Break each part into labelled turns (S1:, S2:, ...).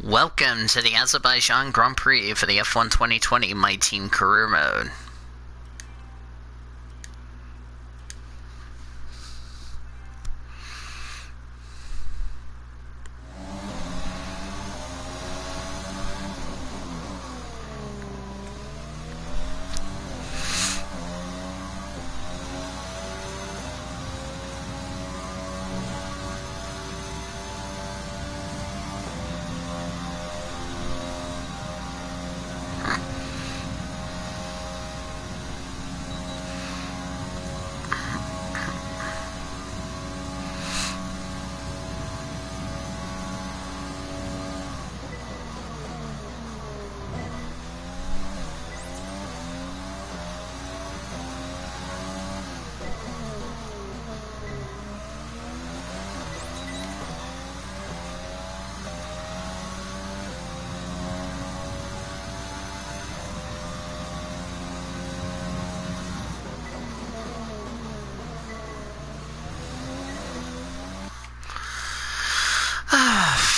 S1: Welcome to the Azerbaijan Grand Prix for the F1 2020 My Team Career Mode.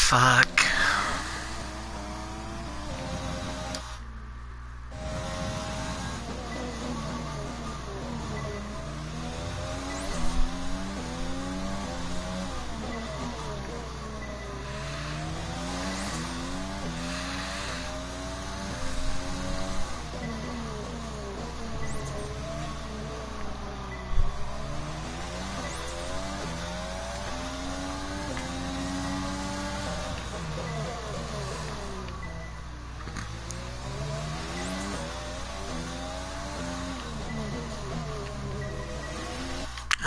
S1: Fuck.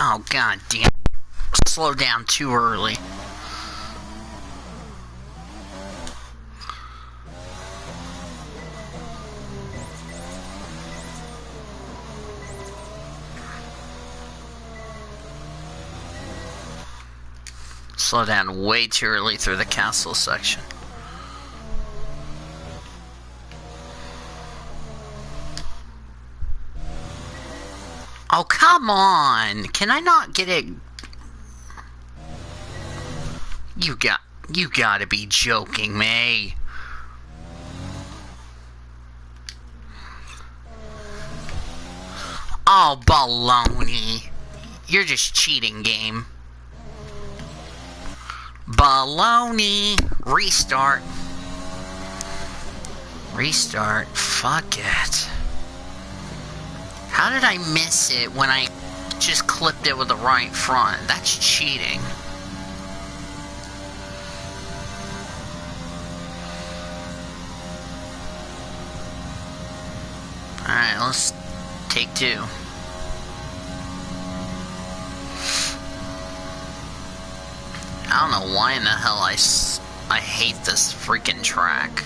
S1: Oh, god damn. Slow down too early. Slow down way too early through the castle section. Oh, come on! Can I not get it? You gotta be joking me. Oh, baloney. You're just cheating, game. Baloney. Restart. Restart. Fuck it. How did I miss it when I just clipped it with the right front? That's cheating. Alright, let's take two. I don't know why in the hell I hate this freaking track.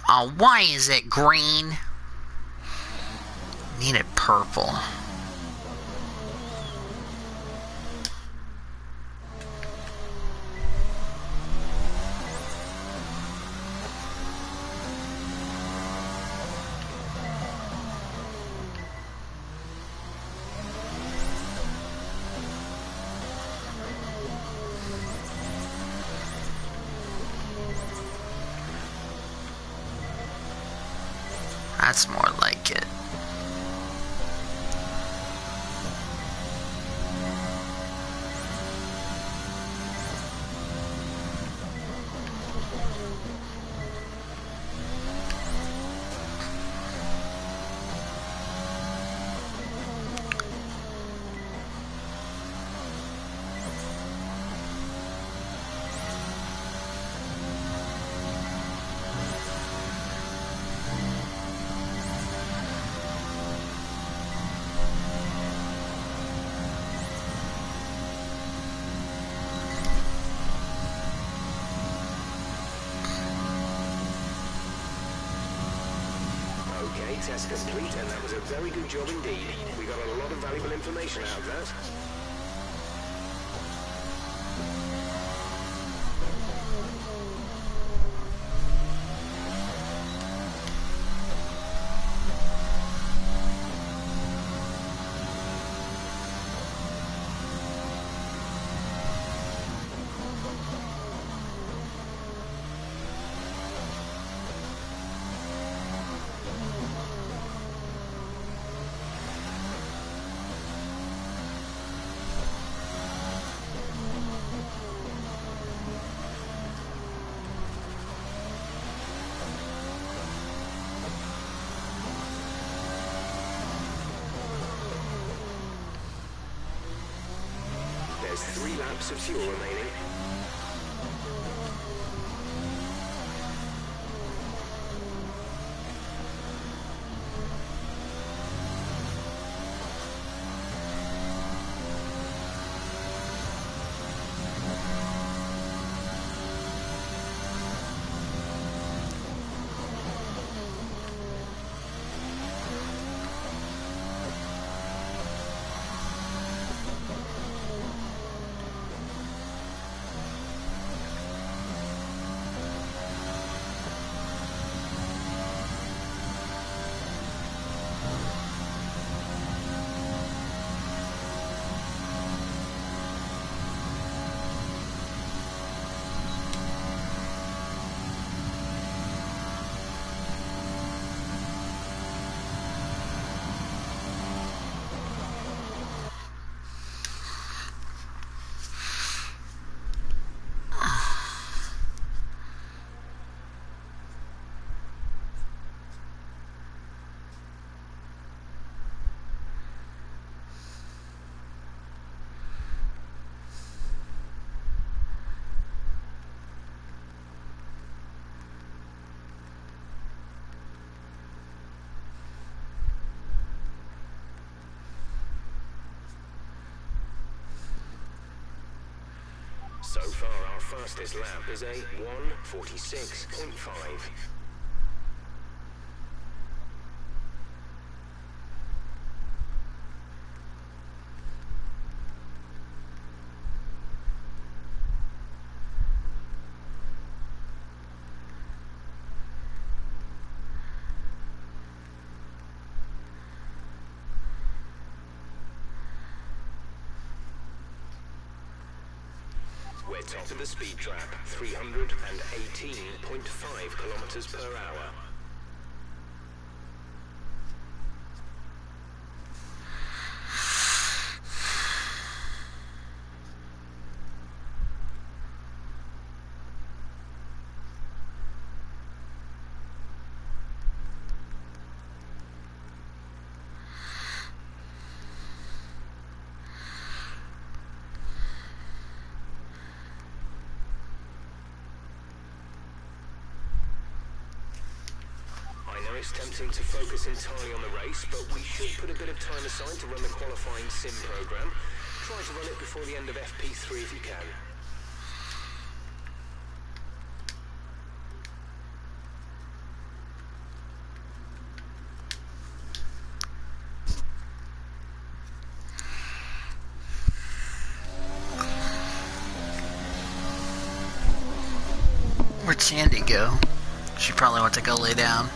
S1: Oh, why is it green? Need it purple. That's more like it.
S2: test complete, and that was a very good job indeed. We got a lot of valuable information out of that. There's 3 laps of fuel remaining. So far, our fastest lap is a 1:46.5. We're top of the speed trap, 318.5 kilometers per hour. It's tempting to focus entirely on the race, but we should put a bit of time aside to run the qualifying sim program. Try to run it before the end of FP3 if you can.
S1: Where'd Sandy go? She probably went to go lay down.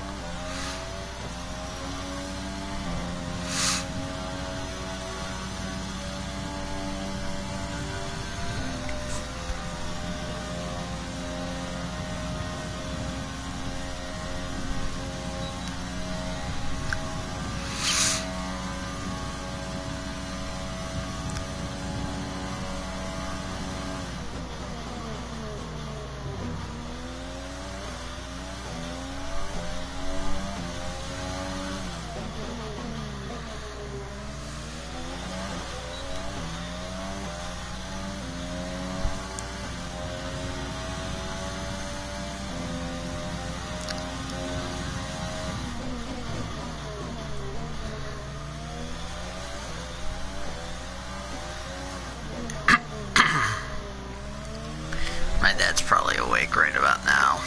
S1: My dad's probably awake right about now.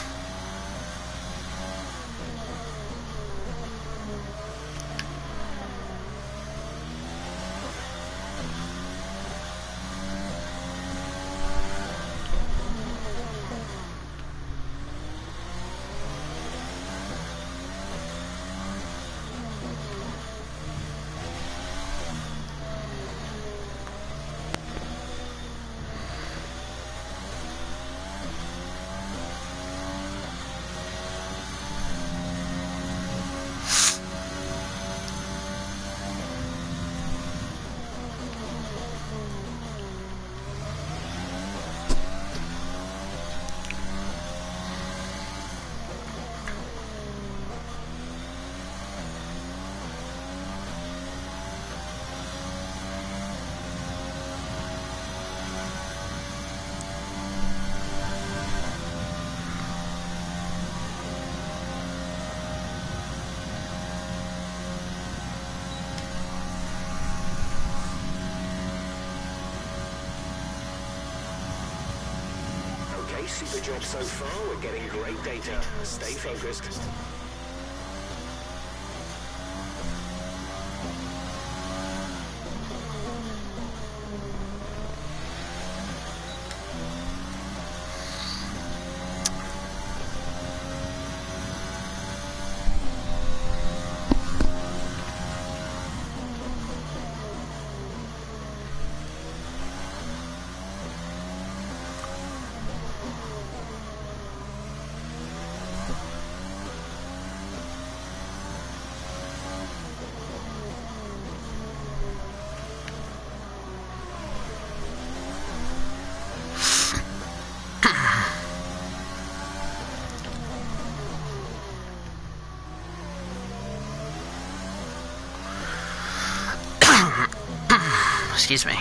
S2: Okay, super job so far. We're getting great data. Stay focused.
S1: Excuse me.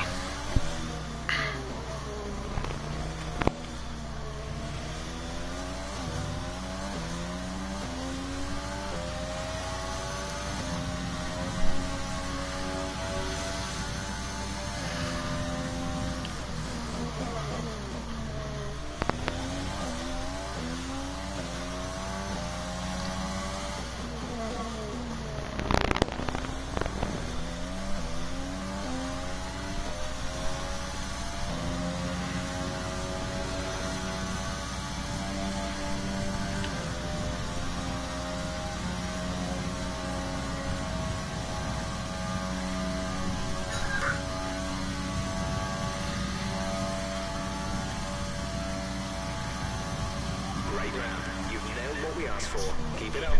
S2: Great round. You've nailed what we asked for. Keep it up.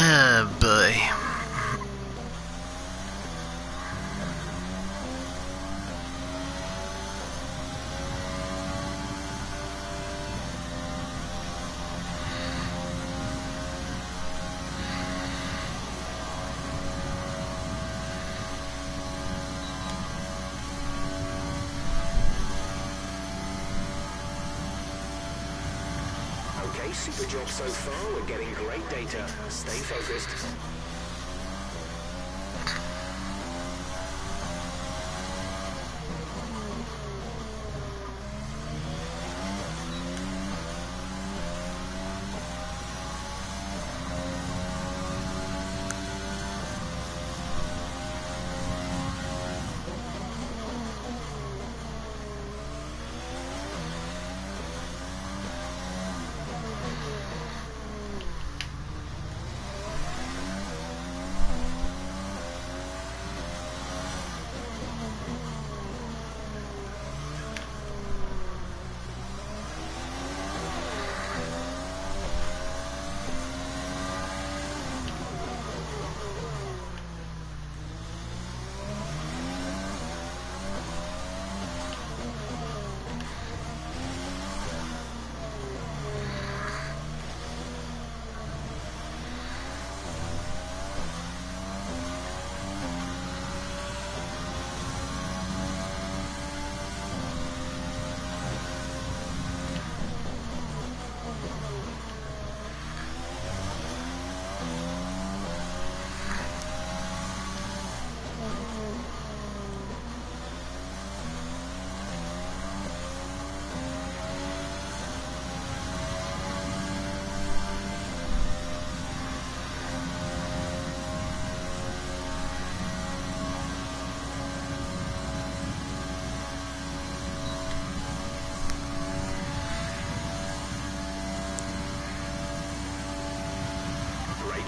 S1: Oh boy.
S2: Okay, super job so far. We're getting great data. Stay focused.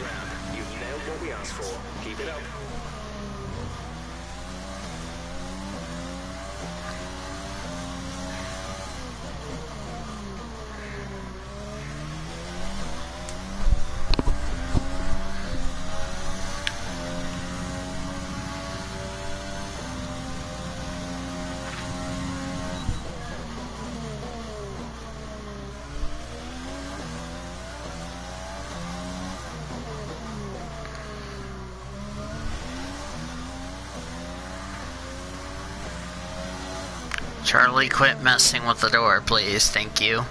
S2: grab. You've nailed what we asked for. Keep it up.
S1: Charlie, quit messing with the door, please. Thank you.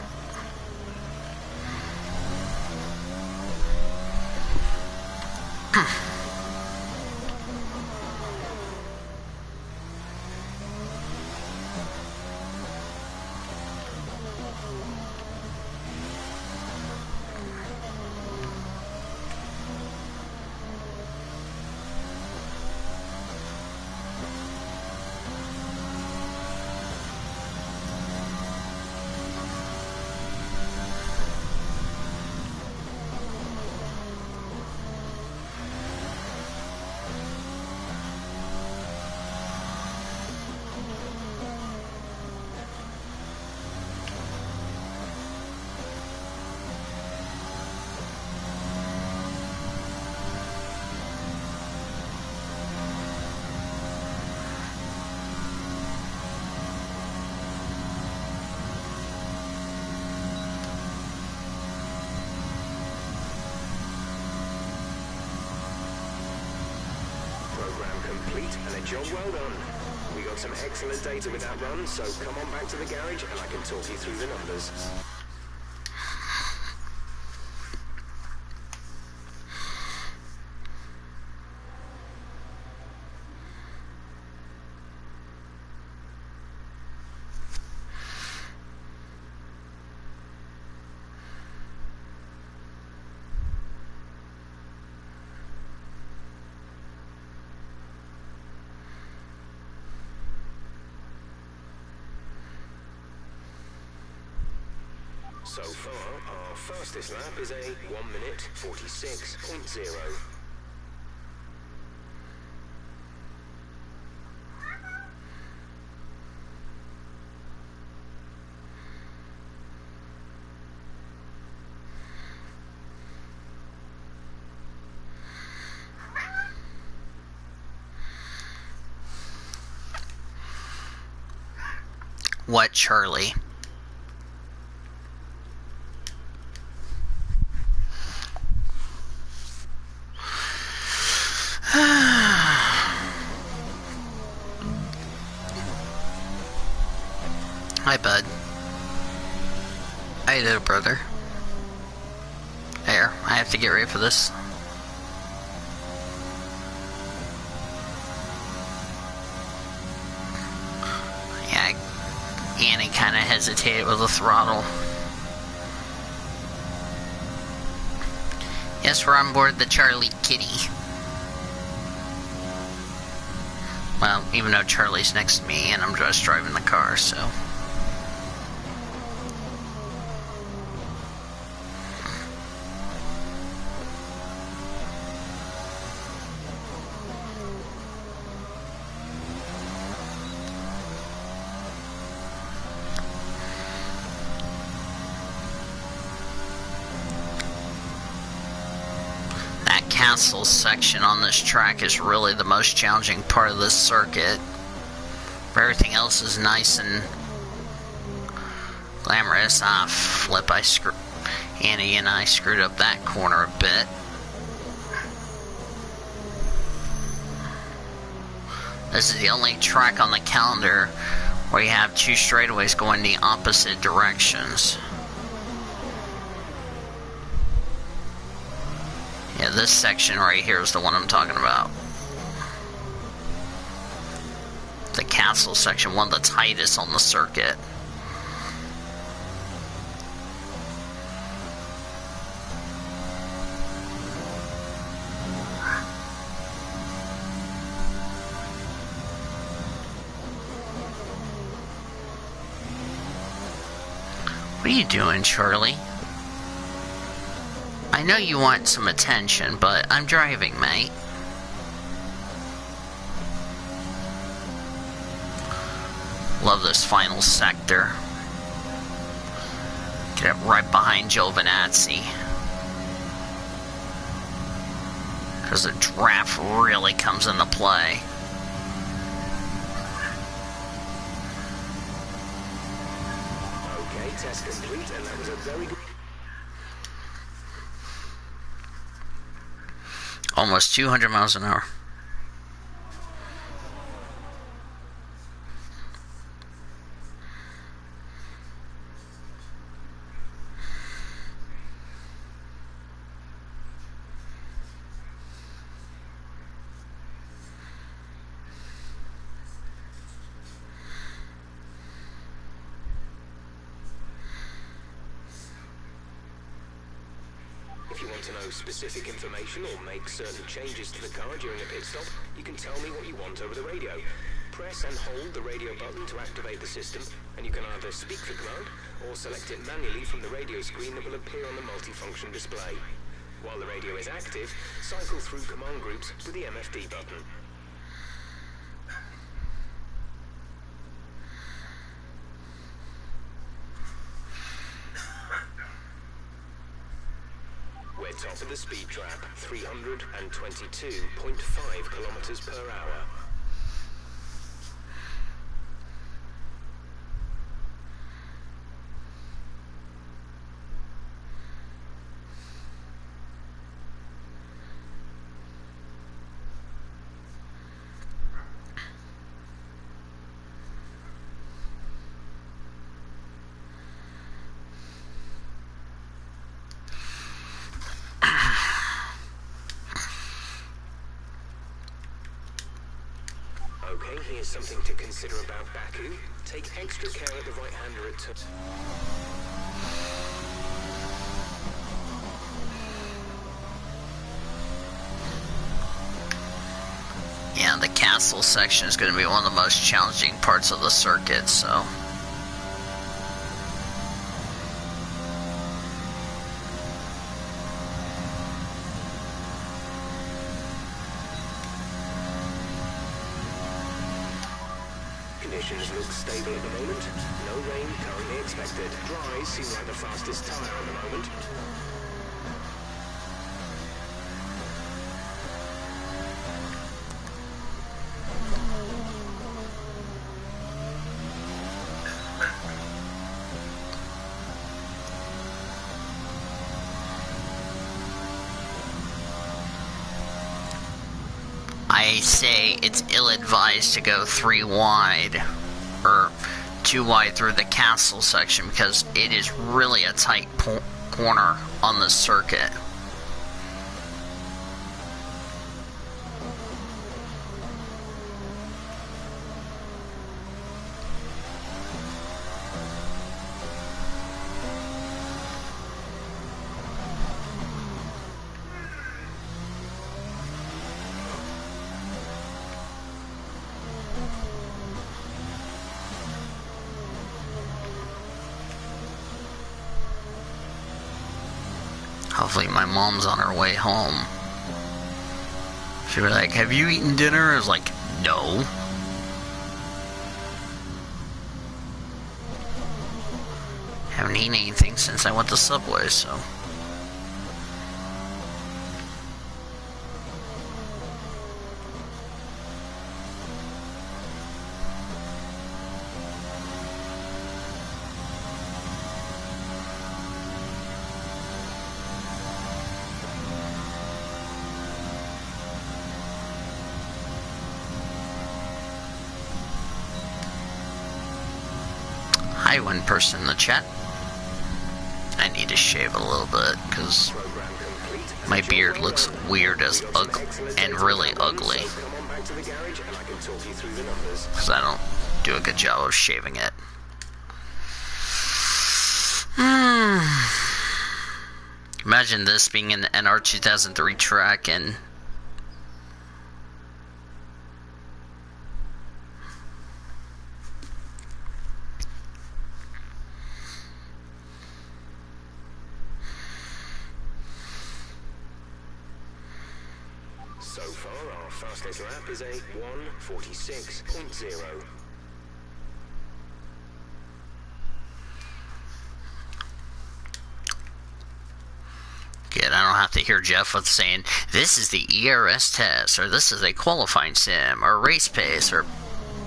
S1: Complete and a job well done. We got some excellent data with that run, so come on back to the garage and I can talk you through the numbers. So far, our fastest lap is a 1 minute 46.0. What, Charlie? Hi, bud. How you doing, brother? Here, I have to get ready for this. Yeah, Annie kind of hesitated with the throttle. Yes, we're on board the Charlie Kitty. Well, even though Charlie's next to me and I'm just driving the car, so... Castle section on this track is really the most challenging part of this circuit. Everything else is nice and glamorous. Ah, flip, Annie and I screwed up that corner a bit. This is the only track on the calendar where you have two straightaways going the opposite directions. Yeah, this section right here is the one I'm talking about. The castle section, one of the tightest on the circuit. What are you doing, Charlie? I know you want some attention, but I'm driving, mate. Love this final sector. Get it right behind Giovinazzi. Because the draft really comes into play.
S2: Okay, test complete, and that was a very good...
S1: Almost 200 miles an hour.
S2: If you want to know specific information or make certain changes to the car during a pit stop, you can tell me what you want over the radio. Press and hold the radio button to activate the system, and you can either speak the command or select it manually from the radio screen that will appear on the multifunction display. While the radio is active, cycle through command groups with the MFD button. We're top of the speed trap, 322.5 kilometers per hour. Okay, here's something to consider about Baku. Take extra care at the right-hander at turn.
S1: Yeah, the castle section is going to be one of the most challenging parts of the circuit, so...
S2: Conditions look stable at the moment. No rain currently expected. Dry seems like the fastest tyre at the moment.
S1: I say it's ill-advised to go 3 wide, or 2 wide through the castle section, because it is really a tight corner on the circuit. Hopefully my mom's on her way home. She was like, "Have you eaten dinner?" I was like, "No." Haven't eaten anything since I went to Subway, so... Hi, one person in the chat. I need to shave a little bit because my beard looks weird as and really ugly. Because I don't do a good job of shaving it. Imagine this being an NR 2003 track and
S2: So far, our fastest lap is a 1:46.0.
S1: Good, I don't have to hear Jeff with saying, this is the ERS test, or this is a qualifying sim, or race pace, or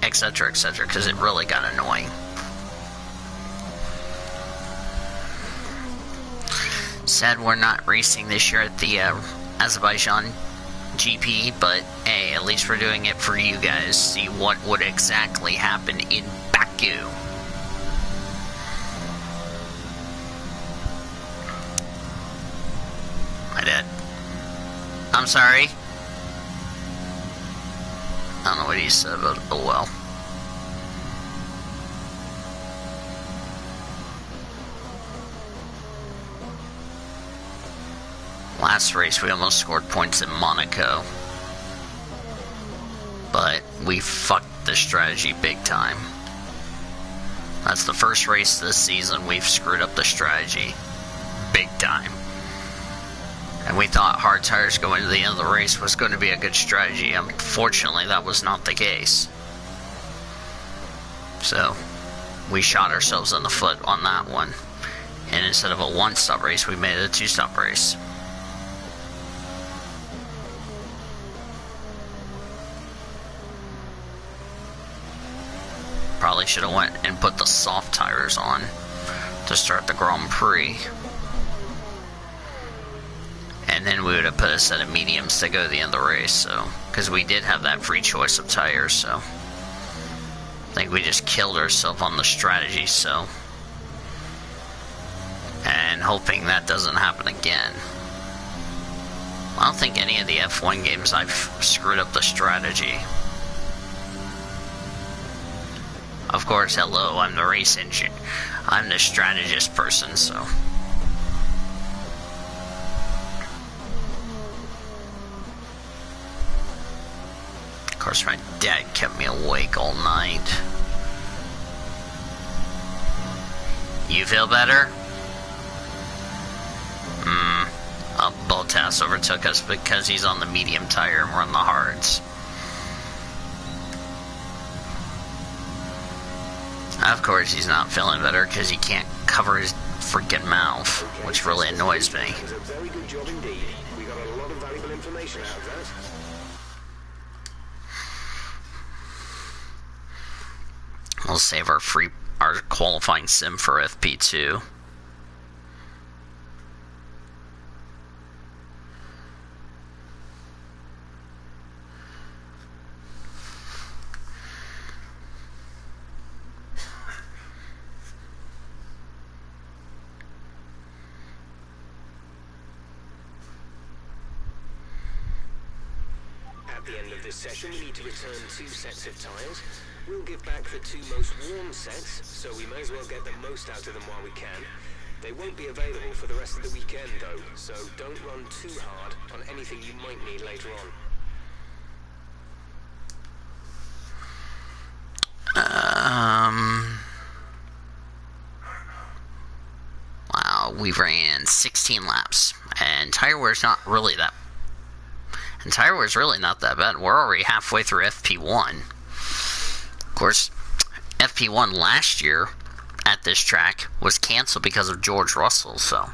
S1: etc., etc., because it really got annoying. Sad we're not racing this year at the Azerbaijan GP, but hey, at least we're doing it for you guys. See what would exactly happen in Baku. I did. I'm sorry. I don't know what he said, but oh well. Last race we almost scored points in Monaco, but we fucked the strategy big time. That's the first race this season we've screwed up the strategy big time. And we thought hard tires going to the end of the race was going to be a good strategy. Unfortunately, that was not the case. So, we shot ourselves in the foot on that one. And instead of a one-stop race, we made it a two-stop race. Probably should have went and put the soft tires on to start the Grand Prix. And then we would have put a set of mediums to go to the end of the race, so, because we did have that free choice of tires, so I think we just killed ourselves on the strategy, so, and hoping that doesn't happen again. I don't think any of the F1 games I've screwed up the strategy. Of course, hello, I'm the race engine. I'm the strategist person, so. Of course, my dad kept me awake all night. You feel better? Bottas overtook us because he's on the medium tire and we're on the hards. Of course, he's not feeling better because he can't cover his freaking mouth, which really annoys me.
S2: Very good job indeed. We got a lot of valuable information out of that.
S1: We'll save our qualifying sim for FP2.
S2: At the end of this session, we need to return 2 sets of tyres. We'll give back the 2 most worn sets, so we may as well get the most out of them while we can. They won't be available for the rest of the weekend, though, so don't run too hard on anything you might need later on.
S1: Wow, we ran 16 laps, and tire wear's not really that. And tire wear's really not that bad. We're already halfway through FP1. Of course, FP1 last year at this track was canceled because of George Russell, so.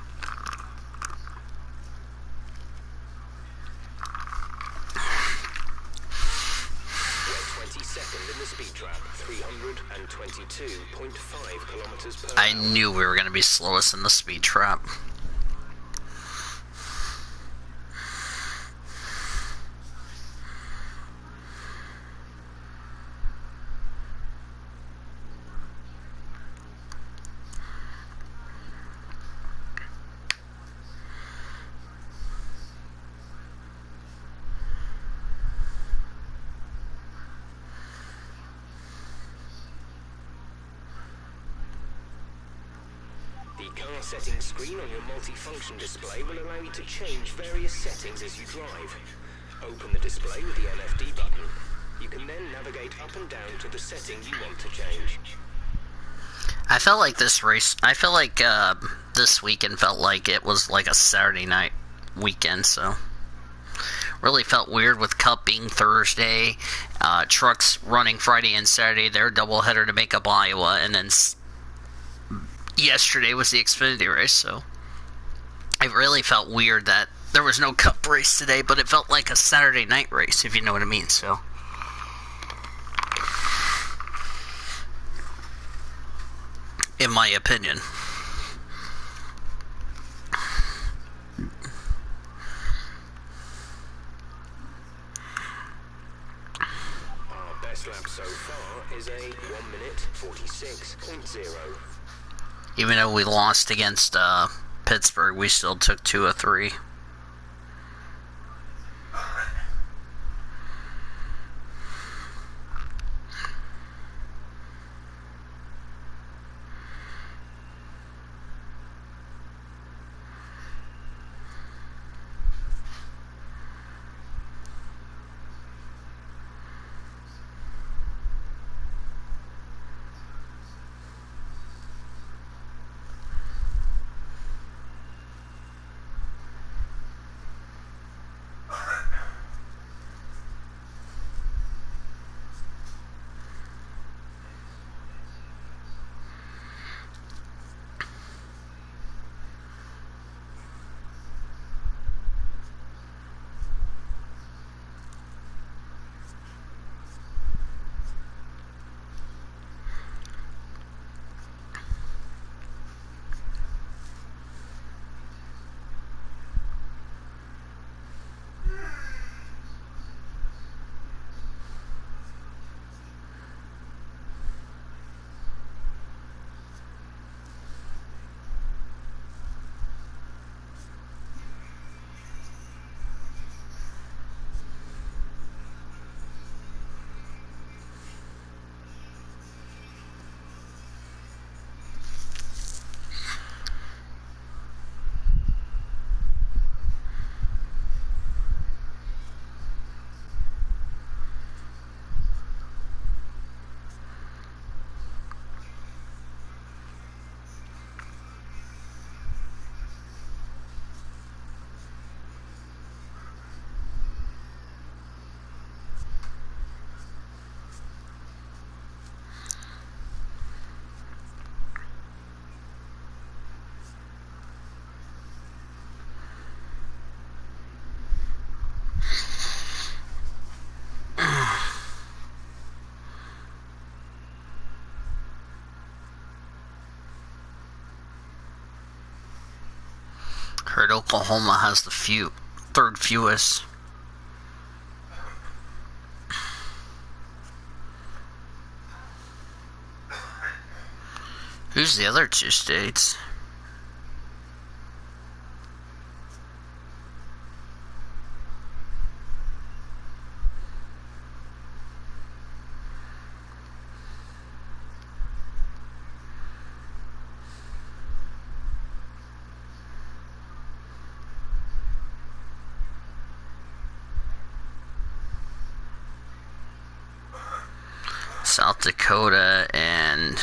S2: We're 22nd in the speed trap, 322.5 kilometers per hour.
S1: I knew we were going to be slowest in the speed trap.
S2: The car settings screen on your multifunction display will allow you to change various settings as you drive. Open the display with the LFD button. You can then navigate up and down to the setting you want to change.
S1: I felt like this weekend felt like it was like a Saturday night weekend, so Really felt weird with Cup being Thursday, trucks running Friday and Saturday, their doubleheader to make up Iowa, and then yesterday was the Xfinity race, so it really felt weird that there was no Cup race today, but it felt like a Saturday night race, if you know what I mean, so. In my opinion.
S2: Our best lap so far is a 1 minute 46.0.
S1: Even though we lost against Pittsburgh, we still took 2 of 3. Heard Oklahoma has the third fewest. Who's the other 2 states? South Dakota and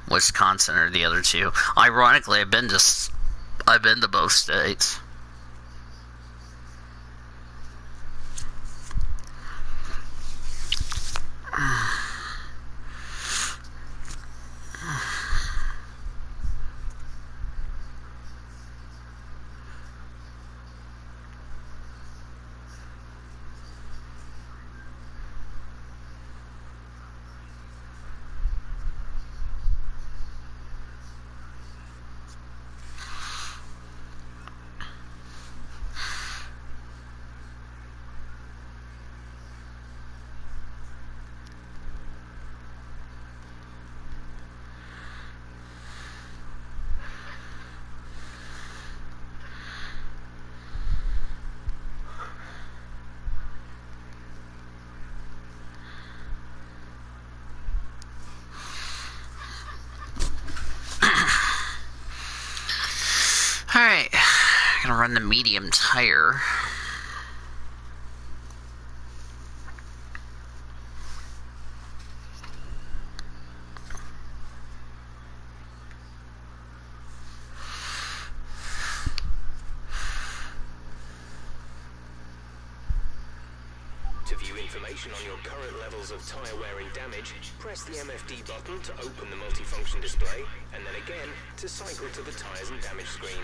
S1: Wisconsin are the other 2. Ironically, I've been to both states. Alright, I'm gonna run the medium tire.
S2: To view information on your current levels of tyre wear and damage, press the MFD button to open the multifunction display, and then again to cycle to the tyres and damage screen.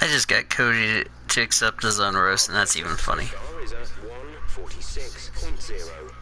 S1: I just got Cody to accept his own roast, and that's even funny.
S2: Car is at 146.0.
S1: —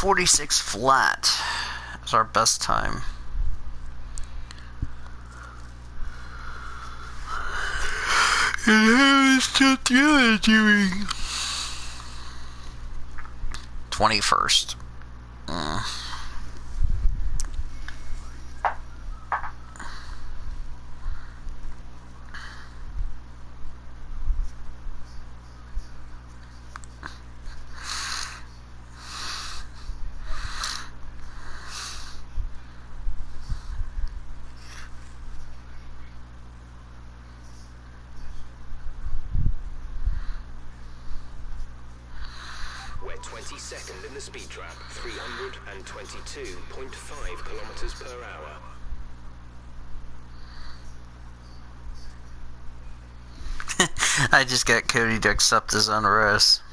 S1: 46 flat is our best time. And how is Tatiana doing? 21st.
S2: We're 22nd in the speed trap, 322.5 kilometers per hour.
S1: I just got Cody to accept his own roast.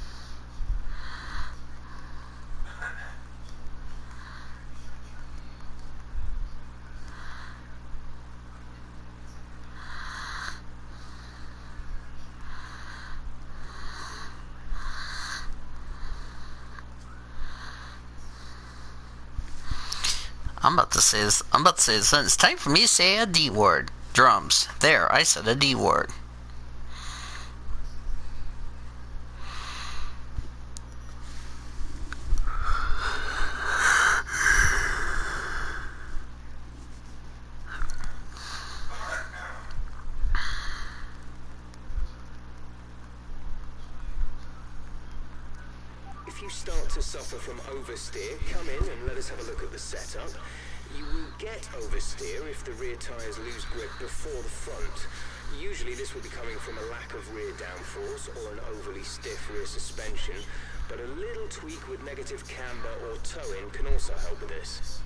S1: I'm about to say this sentence. It's time for me to say a D word. Drums. There, I said a D word.
S2: If you start to suffer from oversteer, come in and let us have a look at the setup. You will get oversteer if the rear tyres lose grip before the front. Usually this will be coming from a lack of rear downforce or an overly stiff rear suspension, but a little tweak with negative camber or toe-in can also help with this.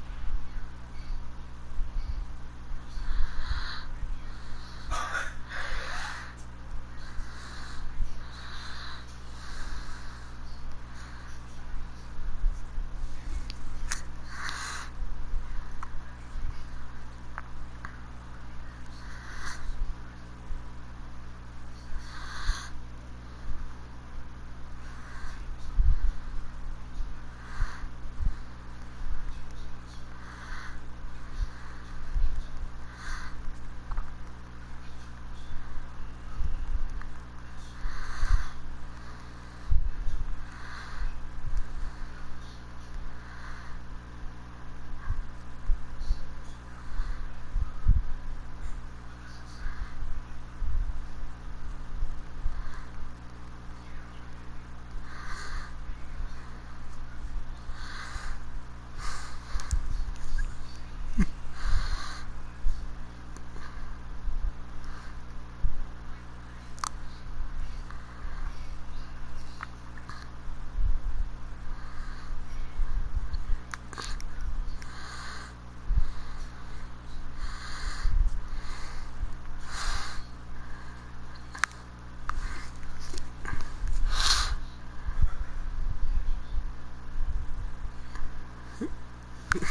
S2: Our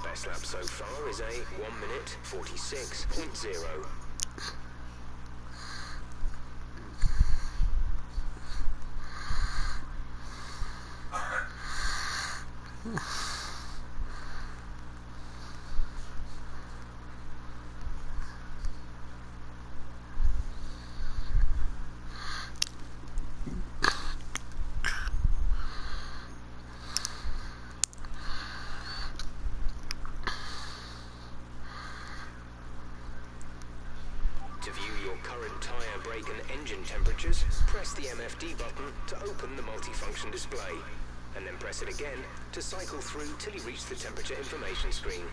S2: best lap so far is a 1 minute 46.0. To view your current tyre, brake and engine temperatures, press the MFD button to open the multifunction display, and then press it again to cycle through till you reach the temperature information screen.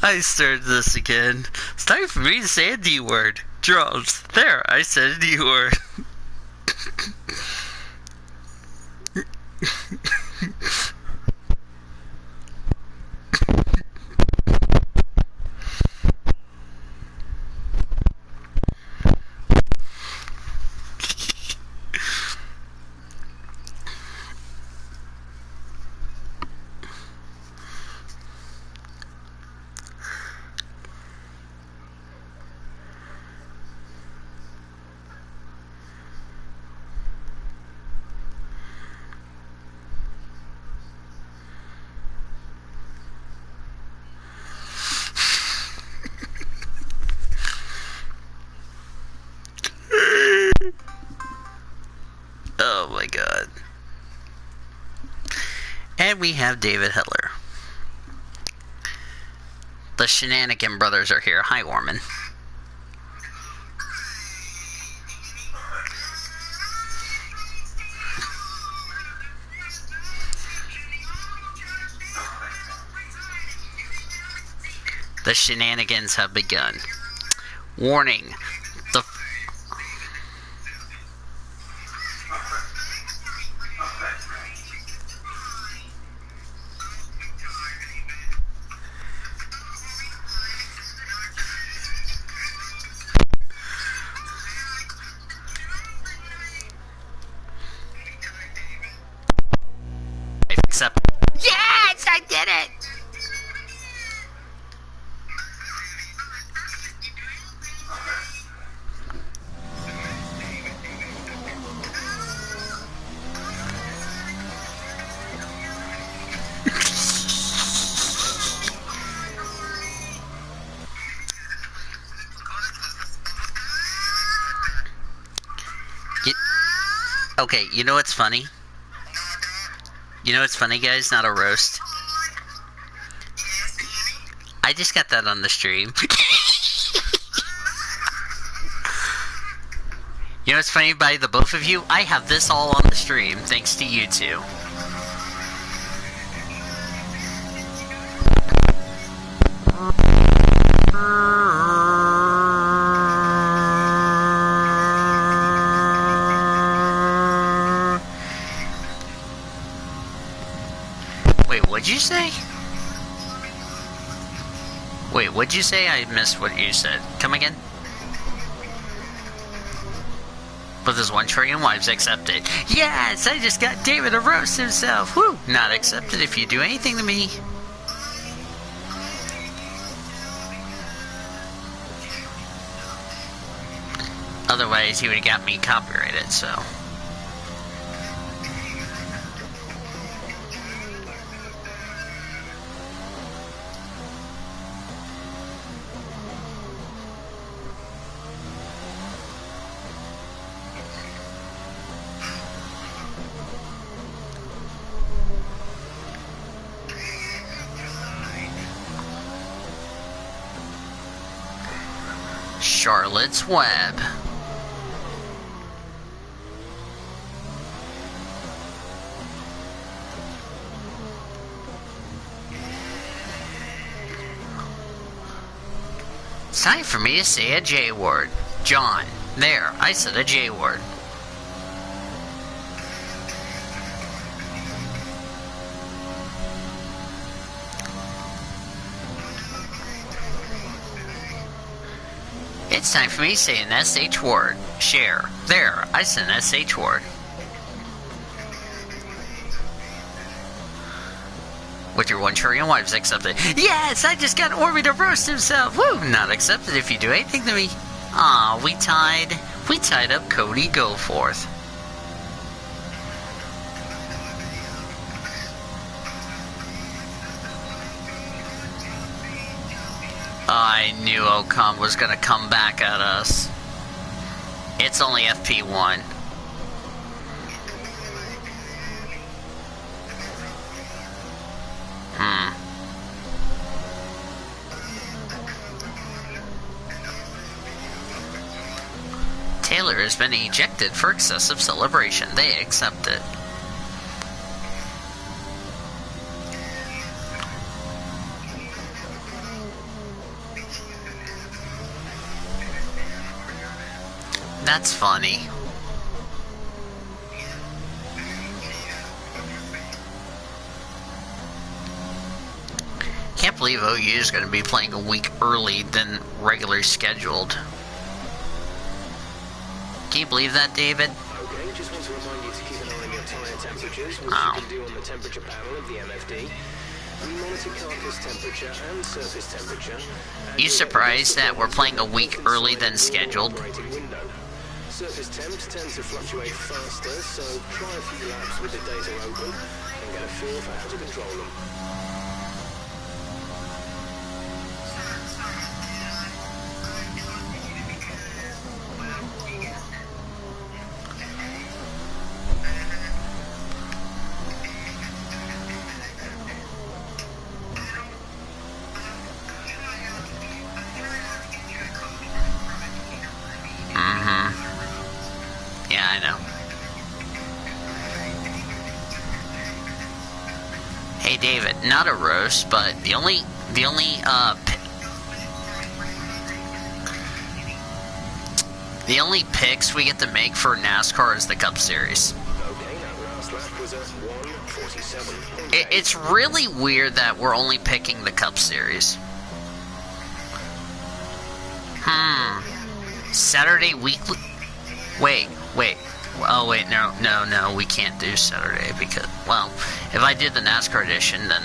S1: I started this again. It's time for me to say a D word. Drums. There, I said a D word. Oh my god. And we have David Hitler. The Shenanigan brothers are here. Hi, Orman. The shenanigans have begun. Warning. The except yes, I did it. Okay, you know what's funny? You know what's funny, guys? Not a roast. I just got that on the stream. You know what's funny by the both of you? I have this all on the stream, thanks to you two. Wait, what'd you say? Wait, what'd you say? I missed what you said. Come again? But there's one trillion wives accepted. Yes, I just got David to roast himself. Woo! Not accepted if you do anything to me. Otherwise, he would have got me copyrighted, so. Charlotte's Web. It's time for me to say a J word. John. There, I said a J word. It's time for me to say an SH word. Share. There, I said an SH word. With your 1 trillion wives accepted. Yes, I just got Orby to roast himself. Woo, not accepted if you do anything to me. Aw, we tied up Cody Goforth. I knew Ocon was gonna come back at us. It's only FP1. Taylor has been ejected for excessive celebration. They accept it. That's funny. Can't believe OU is going to be playing a week early than regularly scheduled. Can you believe that, David?
S2: Okay, just want to remind you to keep an eye on your tyre temperatures, which you can do on the temperature panel of the MFD. We monitor carcass temperature and surface temperature.
S1: You surprised that we're playing a week early than scheduled?
S2: Surface temps tend to fluctuate faster, so try a few laps with the data open and get a feel for how to control them.
S1: Yeah, I know. Hey, David, not a roast, but the only picks we get to make for NASCAR is the Cup Series.
S2: Okay, that last lap was at 1:47.
S1: It's really weird that we're only picking the Cup Series. Saturday weekly. Wait. Oh, wait, no, we can't do Saturday because, well, if I did the NASCAR edition, then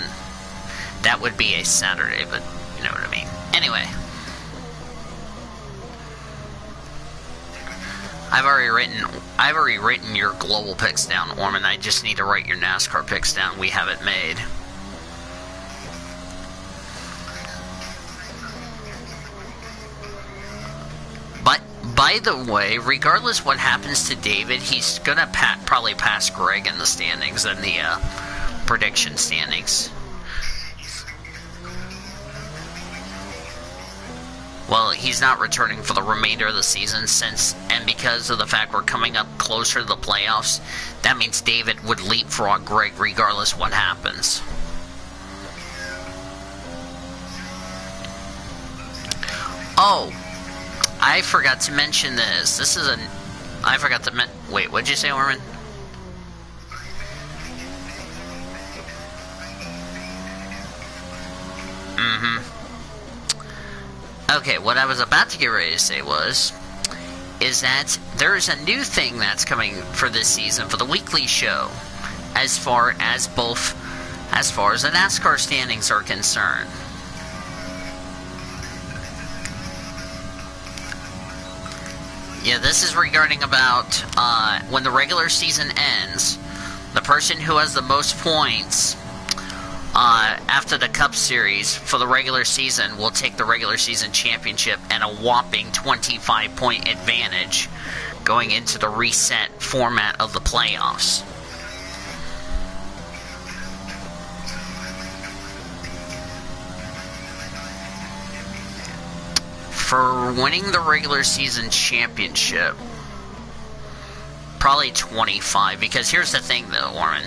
S1: that would be a Saturday, but you know what I mean. Anyway. I've already written your global picks down, Orman. I just need to write your NASCAR picks down. We have it made. By the way, regardless what happens to David, he's gonna probably pass Greg in the standings and the prediction standings. Well, he's not returning for the remainder of the season and because of the fact we're coming up closer to the playoffs, that means David would leapfrog Greg regardless what happens. Oh, I forgot to mention this. Wait, what'd you say, Orman? Okay, what I was about to get ready to say is that there's a new thing that's coming for this season for the weekly show, as far as the NASCAR standings are concerned. Yeah, this is regarding about when the regular season ends, the person who has the most points after the Cup Series for the regular season will take the regular season championship and a whopping 25-point advantage going into the reset format of the playoffs. For winning the regular season championship, probably 25, because here's the thing though, Warren.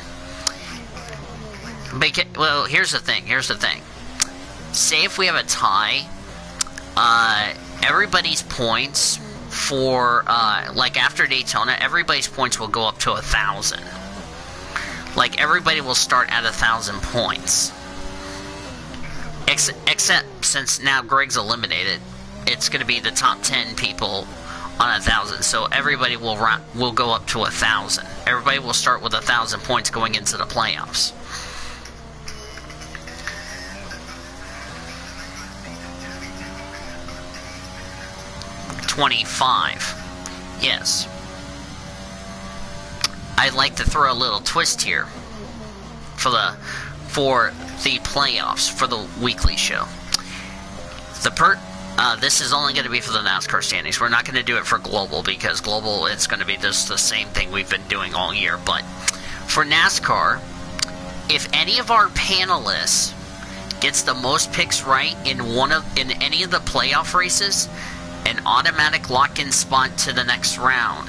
S1: Well, here's the thing. Say if we have a tie, everybody's points for, like after Daytona, everybody's points will go up to 1,000. Like, everybody will start at 1,000 points. Except, since now Greg's eliminated, it's going to be the top 10 people on 1,000. So everybody will go up to 1,000. Everybody will start with 1,000 points going into the playoffs. $25. Yes. I'd like to throw a little twist here for the playoffs for the weekly show. This is only going to be for the NASCAR standings. We're not going to do it for global, because global, it's going to be just the same thing we've been doing all year. But for NASCAR, if any of our panelists gets the most picks right in any of the playoff races, an automatic lock-in spot to the next round.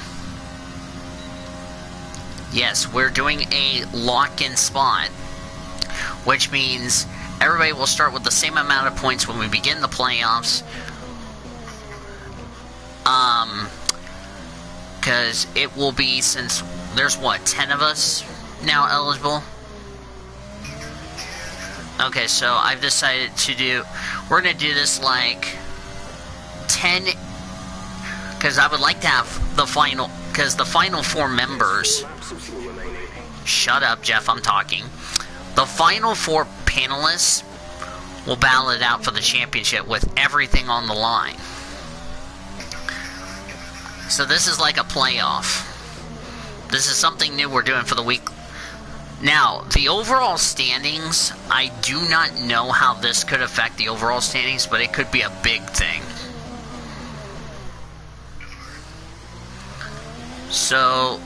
S1: Yes, we're doing a lock-in spot, which means everybody will start with the same amount of points when we begin the playoffs. Because it will be, since there's 10 of us now eligible? Okay, so I've decided we're going to do this like 10, because I would like to have the final, because the final 4 members, shut up Jeff, I'm talking, the final 4 panelists will battle it out for the championship with everything on the line. So this is like a playoff. This is something new we're doing for the week. Now, the overall standings, I do not know how this could affect the overall standings, but it could be a big thing. So,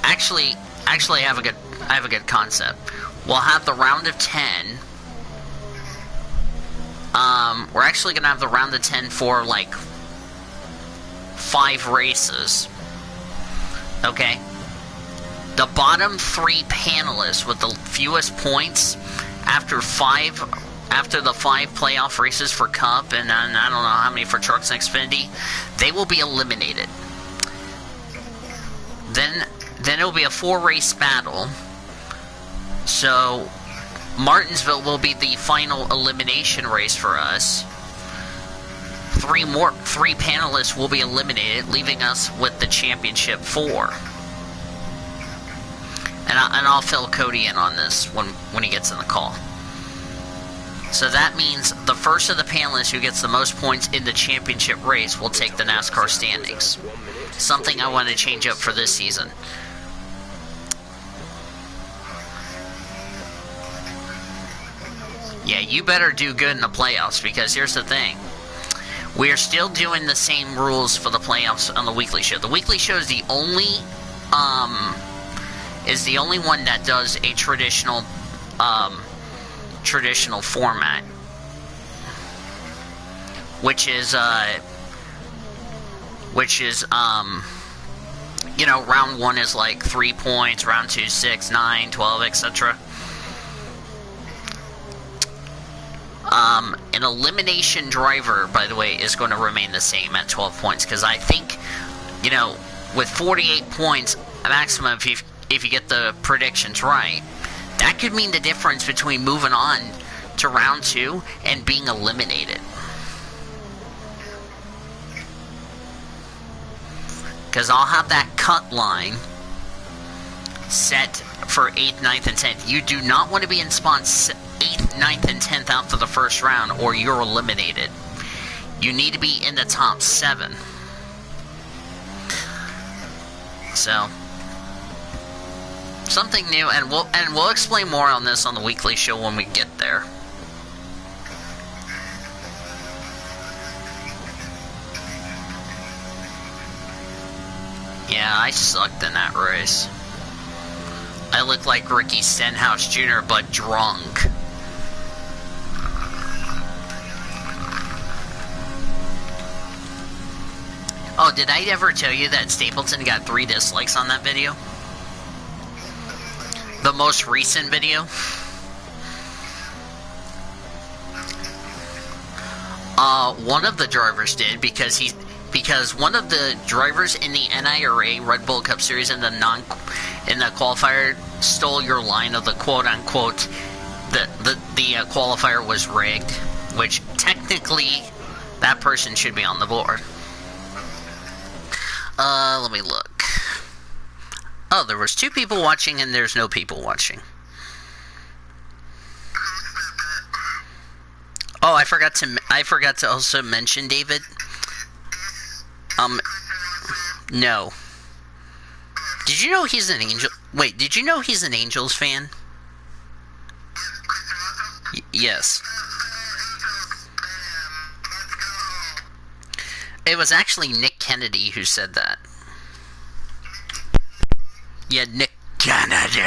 S1: actually, I have a good concept. We'll have the round of 10. We're actually gonna have the round of 10 for like 5 races. Okay. The bottom 3 panelists with the fewest points after the 5 playoff races for Cup, and I don't know how many for Trucks and Xfinity, they will be eliminated. Then it will be a 4-race battle. So Martinsville will be the final elimination race for us. 3 panelists will be eliminated, leaving us with the championship 4. And I'll fill Cody in on this when he gets in the call. So that means the first of the panelists who gets the most points in the championship race will take the NASCAR standings. Something I want to change up for this season. Yeah, you better do good in the playoffs, because here's the thing. We are still doing the same rules for the playoffs on the weekly show. The weekly show is the only one that does a traditional format, which is round 1 is like 3 points, round 2 6, 9, 12, etc. An elimination driver, by the way, is going to remain the same at 12 points, because I think, with 48 points maximum, if you get the predictions right, that could mean the difference between moving on to round 2 and being eliminated. Because I'll have that cut line set for 8th, 9th, and 10th. You do not want to be in spots 8th, 9th, and 10th after the first round, or you're eliminated. You need to be in the top 7. So, something new, and we'll explain more on this on the weekly show when we get there. Yeah, I sucked in that race. I look like Ricky Stenhouse Jr., but drunk. Oh, did I ever tell you that Stapleton got 3 dislikes on that video? The most recent video? One of the drivers did, because because one of the drivers in the NIRA Red Bull Cup Series in the qualifier stole your line of the quote-unquote the qualifier was rigged, which technically that person should be on the board. Let me look. Oh, there was 2 people watching and there's no people watching. Oh, I forgot to also mention, David. No. Did you know he's an Angel? Wait, did you know he's an Angels fan? Yes. It was actually Nick Kennedy who said that. Yeah, Nick Kennedy.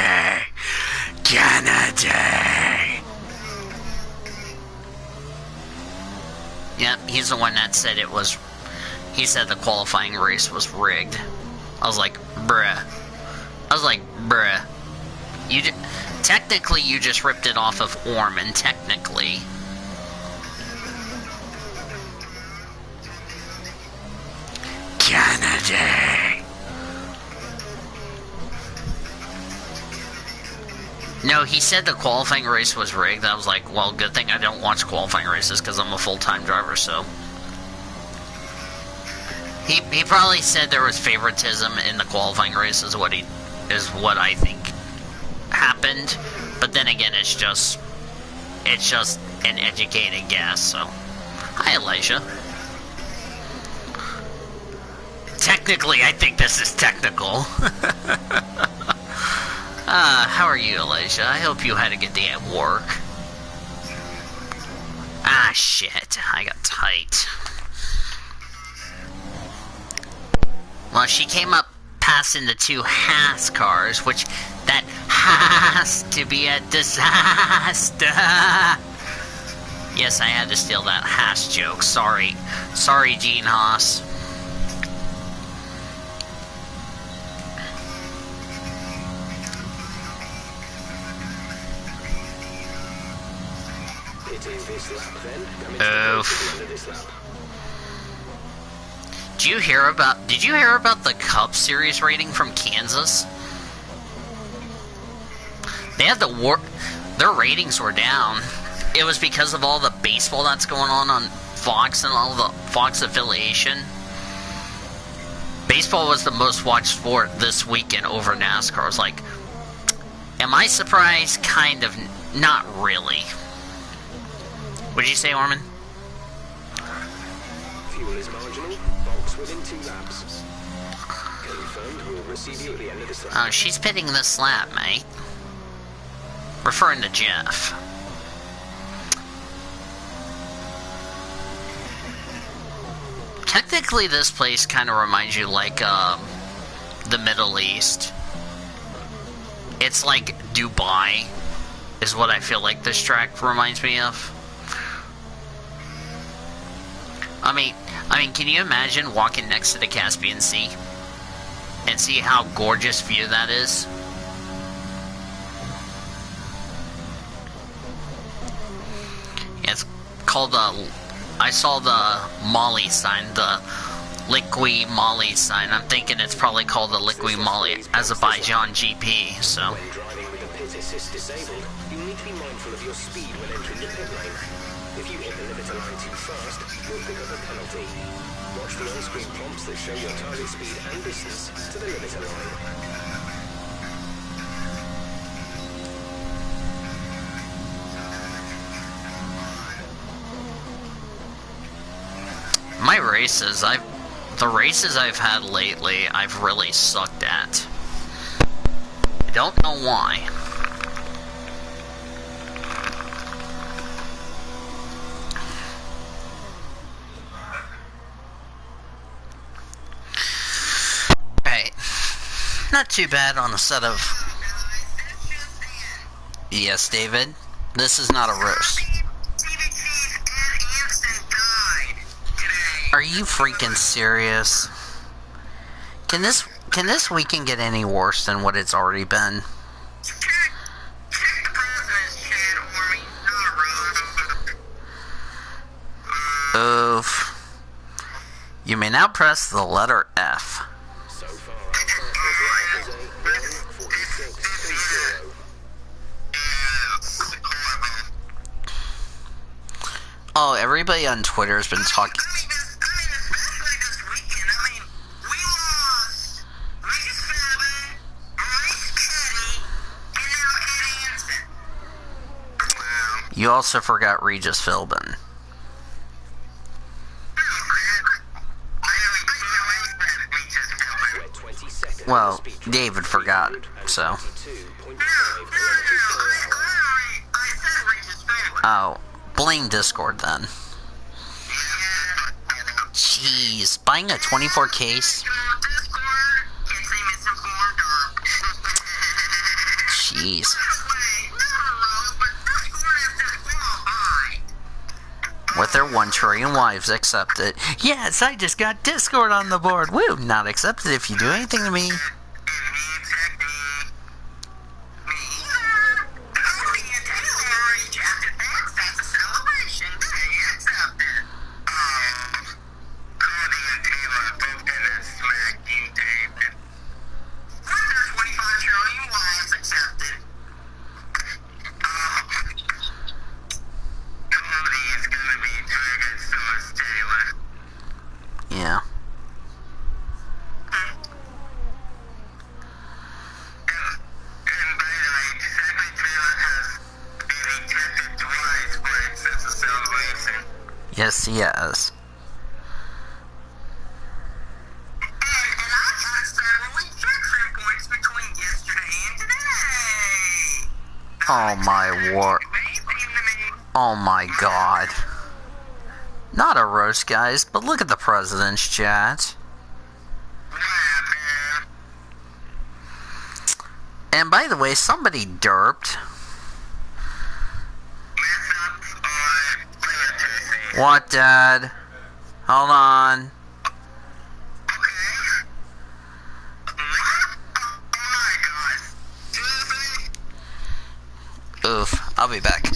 S1: Yeah, he's the one that said it was. He said the qualifying race was rigged. I was like, bruh. Technically, you just ripped it off of Orman, technically. Kennedy. No, he said the qualifying race was rigged. I was like, well, good thing I don't watch qualifying races because I'm a full-time driver, so. He probably said there was favoritism in the qualifying race is what I think happened. But then again, it's just an educated guess, so. Hi, Elijah. Technically, I think this is technical. How are you, Elijah? I hope you had a good day at work. Ah, shit. I got tight. Well, she came up passing the 2 Haas cars, which that has to be a disaster. Yes, I had to steal that Haas joke. Sorry, Gene Haas. Oof. Did you hear about the Cup Series rating from Kansas? They had their ratings were down. It was because of all the baseball that's going on Fox and all the Fox affiliation. Baseball was the most watched sport this weekend over NASCAR. I was like, am I surprised? Kind of, not really. What'd you say, Orman?
S2: Fuel is marginal. Box within 2 laps. Confirmed. We'll receive you at the end of this lap.
S1: Oh, she's pitting this lap, mate. Referring to Jeff. Technically, this place kind of reminds you like the Middle East. It's like Dubai, is what I feel like this track reminds me of. I mean, can you imagine walking next to the Caspian Sea and see how gorgeous view that is? Yeah, it's called I saw the Mali sign, the Liqui Mali sign. I'm thinking it's probably called the Liqui Mali Azerbaijan GP. So.
S2: When driving with the pit assist disabled, you need to be mindful of your speed when entering the pit lane. If you hit the limiter line too fast, you'll pick up a penalty. Watch the on-screen prompts that show your target speed and distance to the limiter line.
S1: The races I've had lately, I've really sucked at. I don't know why. Not too bad on a set of... Yes, David. This is not a roast. Are you freaking serious? Can this weekend get any worse than what it's already been? Oof. You may now press the letter F.
S2: So far, our fastest lap is a 1:46.0.
S1: Oh, everybody on Twitter has been talking.
S3: Especially this weekend. We lost Regis Philbin, Maurice Petty, and now Eddie Anson. Wow.
S1: You also forgot Regis Philbin.
S2: We're 20 seconds.
S1: Well, David forgot, so.
S2: 22.5 kilometers per hour.
S3: I said Regis Philbin.
S1: Oh, blame Discord then. Jeez, buying a 24 case? Jeez. With their 1 trillion wives accepted. Yes, I just got Discord on the board. Woo, not accepted if you do anything to me. Yeah. Yes, he has. Oh my word. Oh my god. Not a roast, guys, but look at the president's chat. And by the way, somebody derped. What, Dad? Hold on. Oof, I'll be back.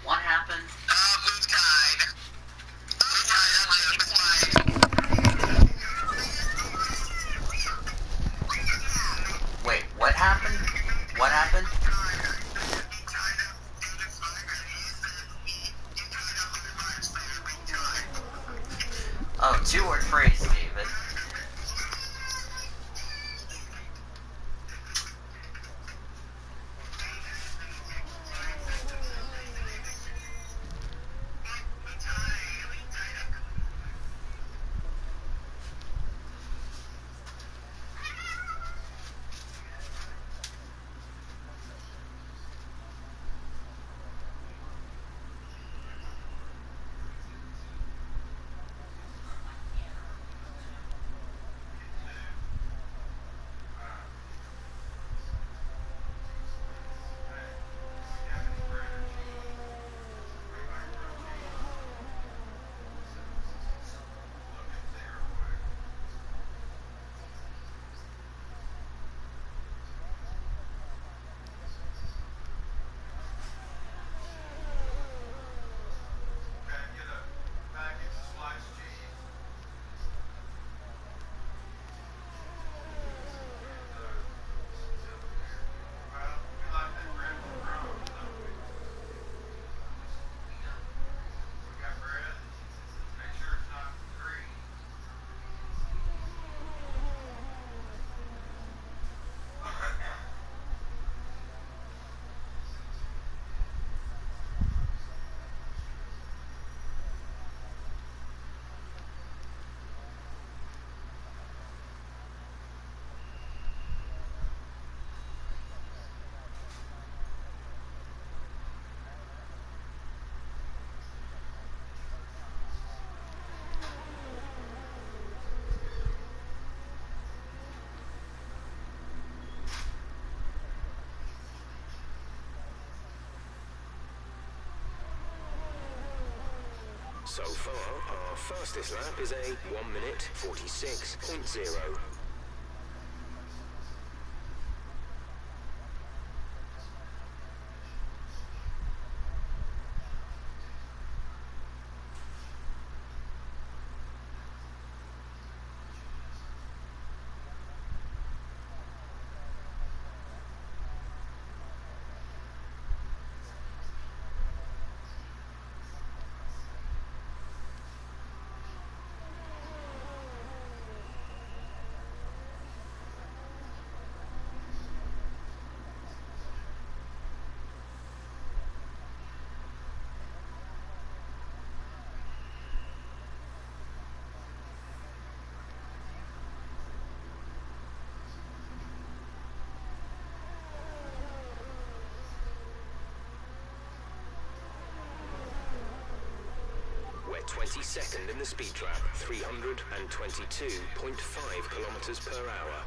S1: What happened? Wait, what happened? What happened? Oh, 2-word phrase, David.
S2: So far, our fastest lap is a 1 minute 46.0. We're 22nd in the speed trap, 322.5 kilometers per hour.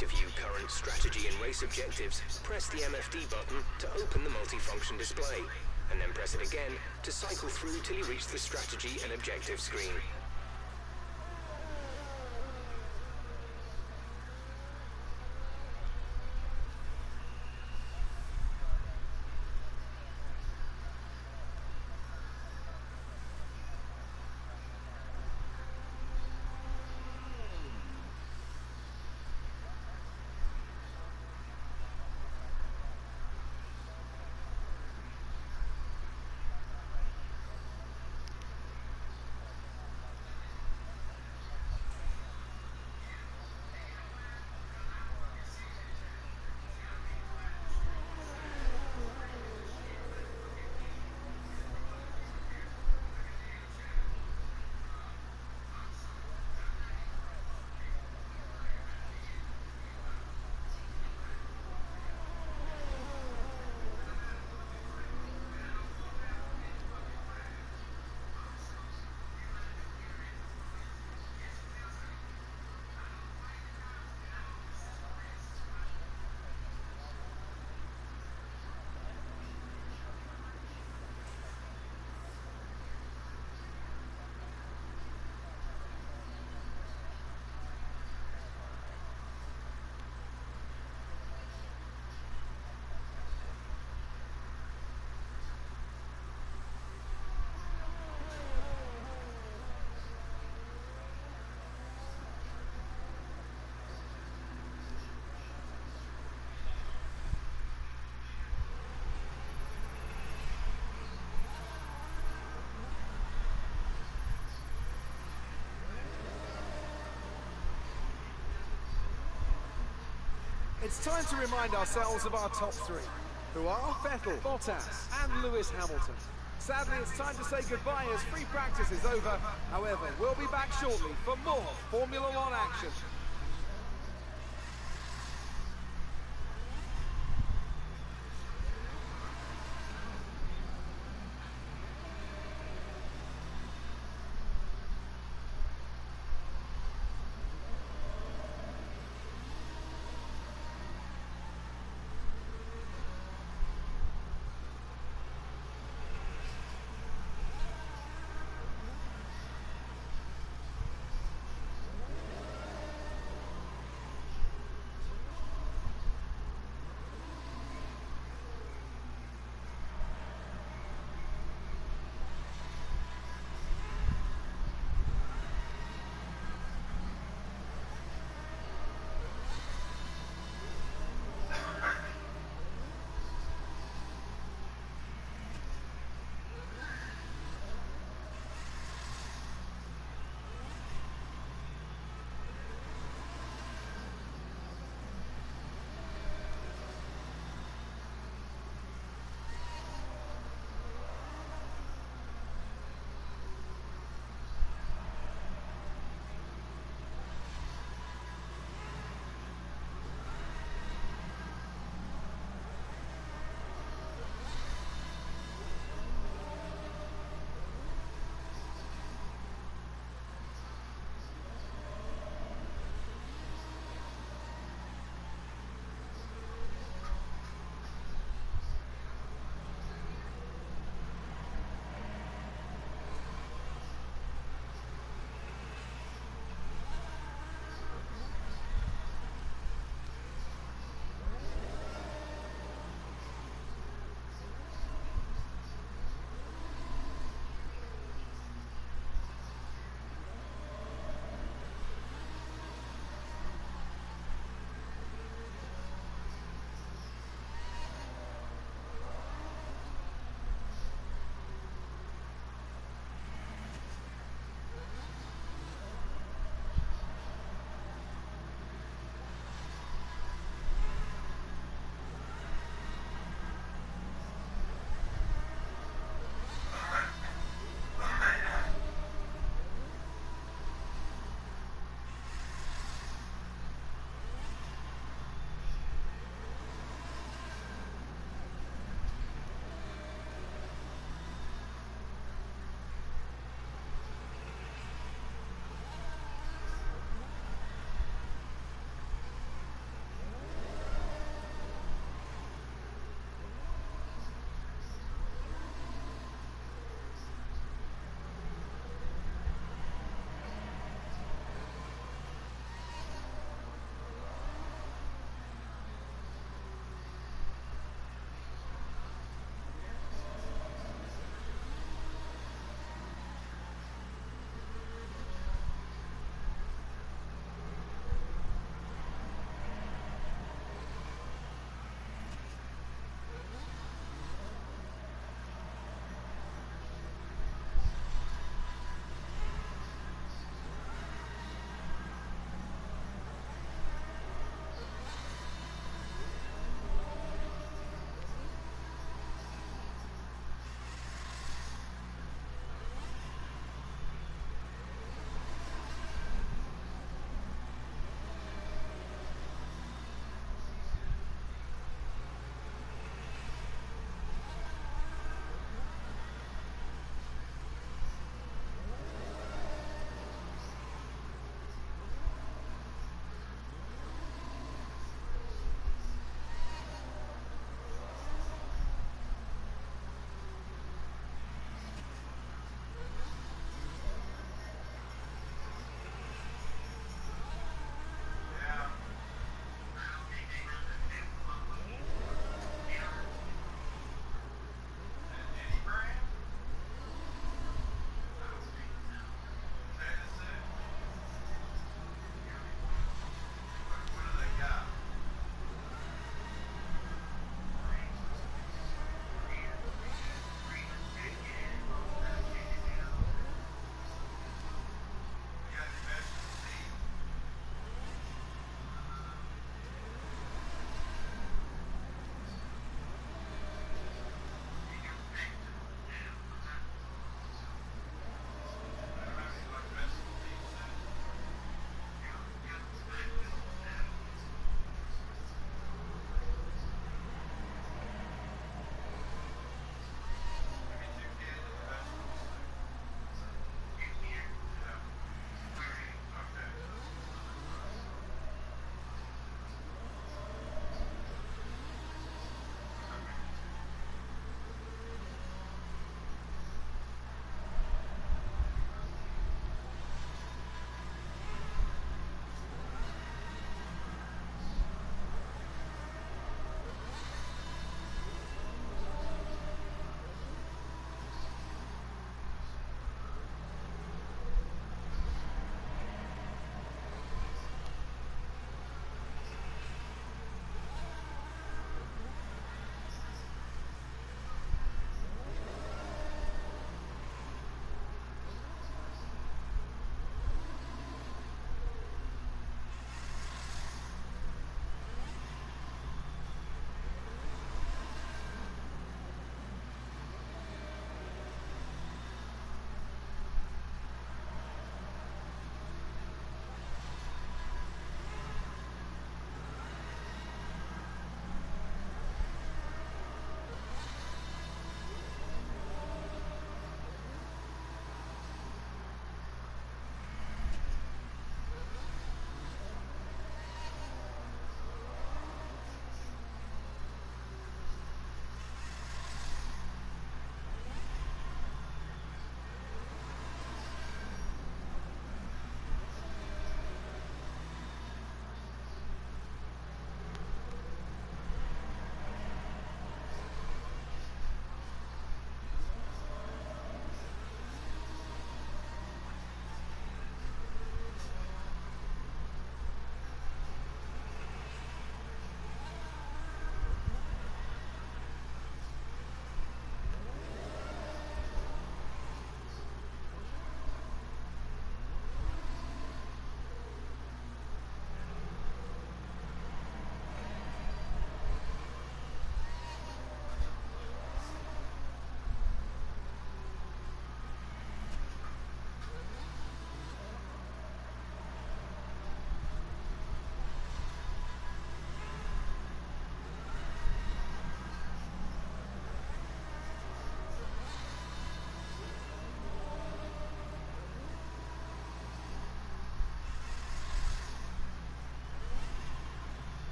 S2: To view current strategy and race objectives, press the MFD button to open the multifunction display, and then press it again to cycle through till you reach the strategy and objective screen.
S4: It's time to remind ourselves of our top three, who are Vettel, Bottas and Lewis Hamilton. Sadly, it's time to say goodbye as free practice is over. However, we'll be back shortly for more Formula One action.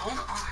S1: Hold on.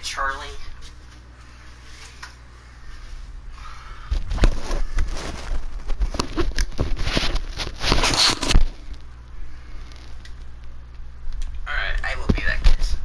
S1: Charlie. Alright, I will be back, guys.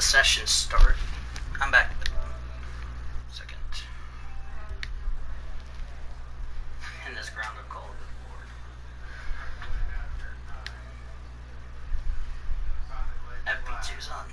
S1: session start. I'm back. Second. And this grounded call, good lord. FP2's on.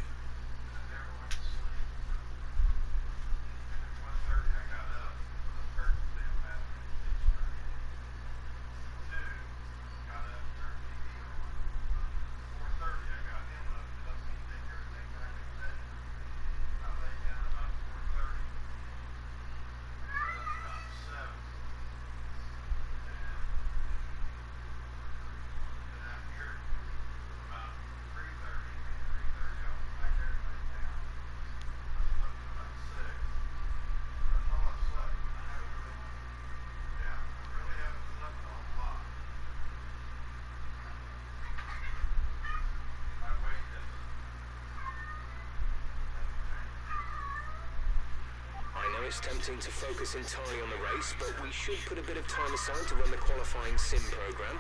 S2: It's tempting to focus entirely on the race, but we should put a bit of time aside to run the qualifying sim program.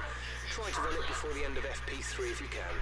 S2: Try to run it before the end of FP3 if you can.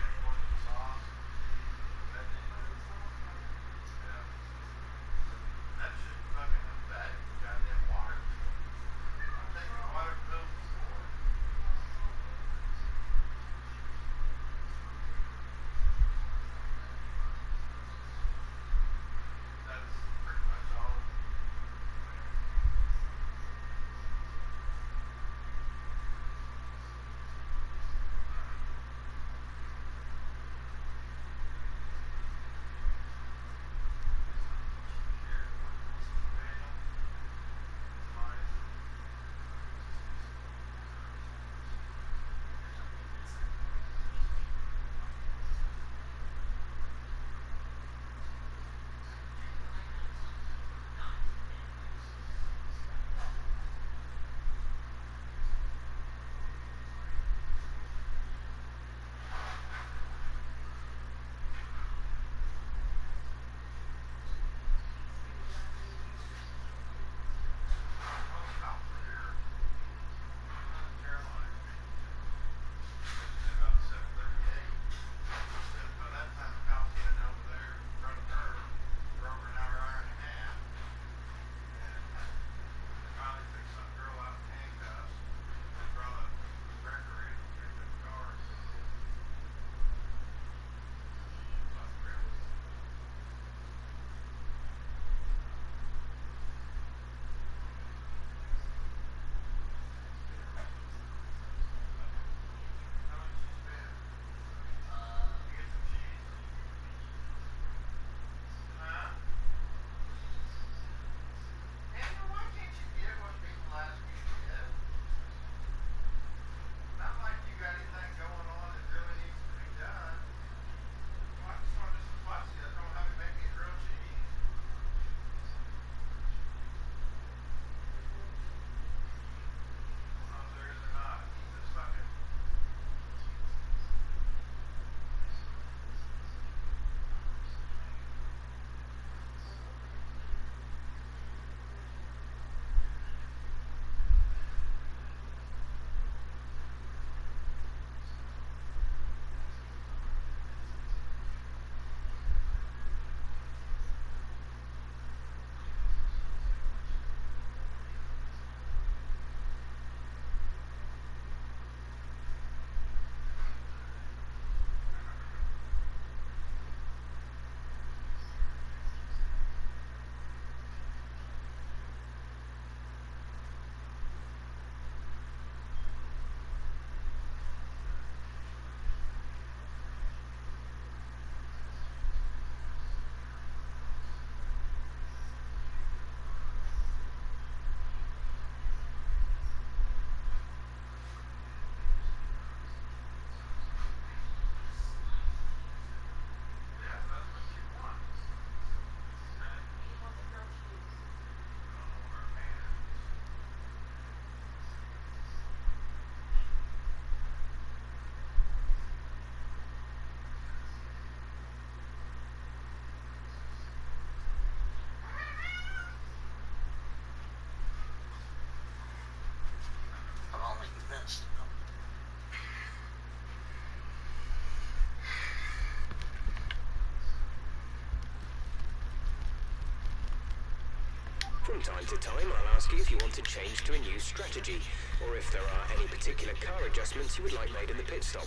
S2: From time to time, I'll ask you if you want to change to a new strategy, or if there are any particular car adjustments you would like made in the pit stop.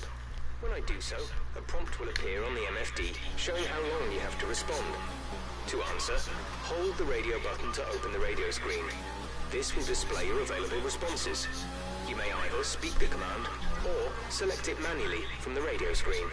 S2: When I do so, a prompt will appear on the MFD showing how long you have to respond. To answer, hold the radio button to open the radio screen. This will display your available responses. You may either speak the command or select it manually from the radio screen.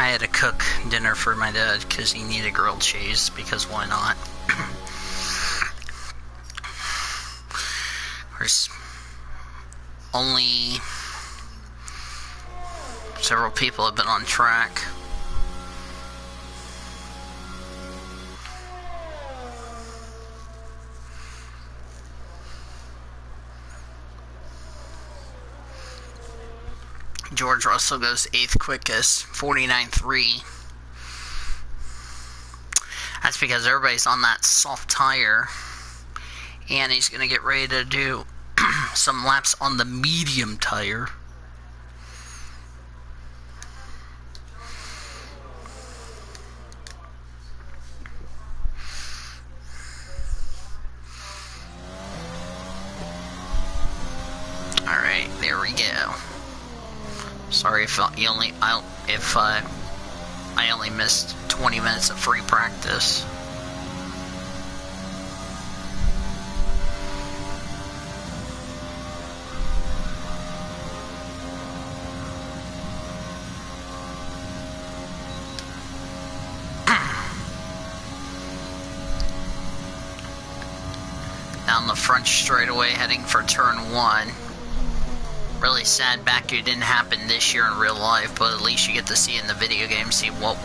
S1: I had to cook dinner for my dad because he needed grilled cheese, because why not? There's only several people have been on track. George Russell goes 8th quickest, 49.3. That's because everybody's on that soft tire, and he's going to get ready to do some laps on the medium tire. Alright, there we go. Sorry if I only missed 20 minutes of free practice. Down the front straightaway, heading for turn 1. Really sad Baku didn't happen this year in real life, but at least you get to see in the video game, see what's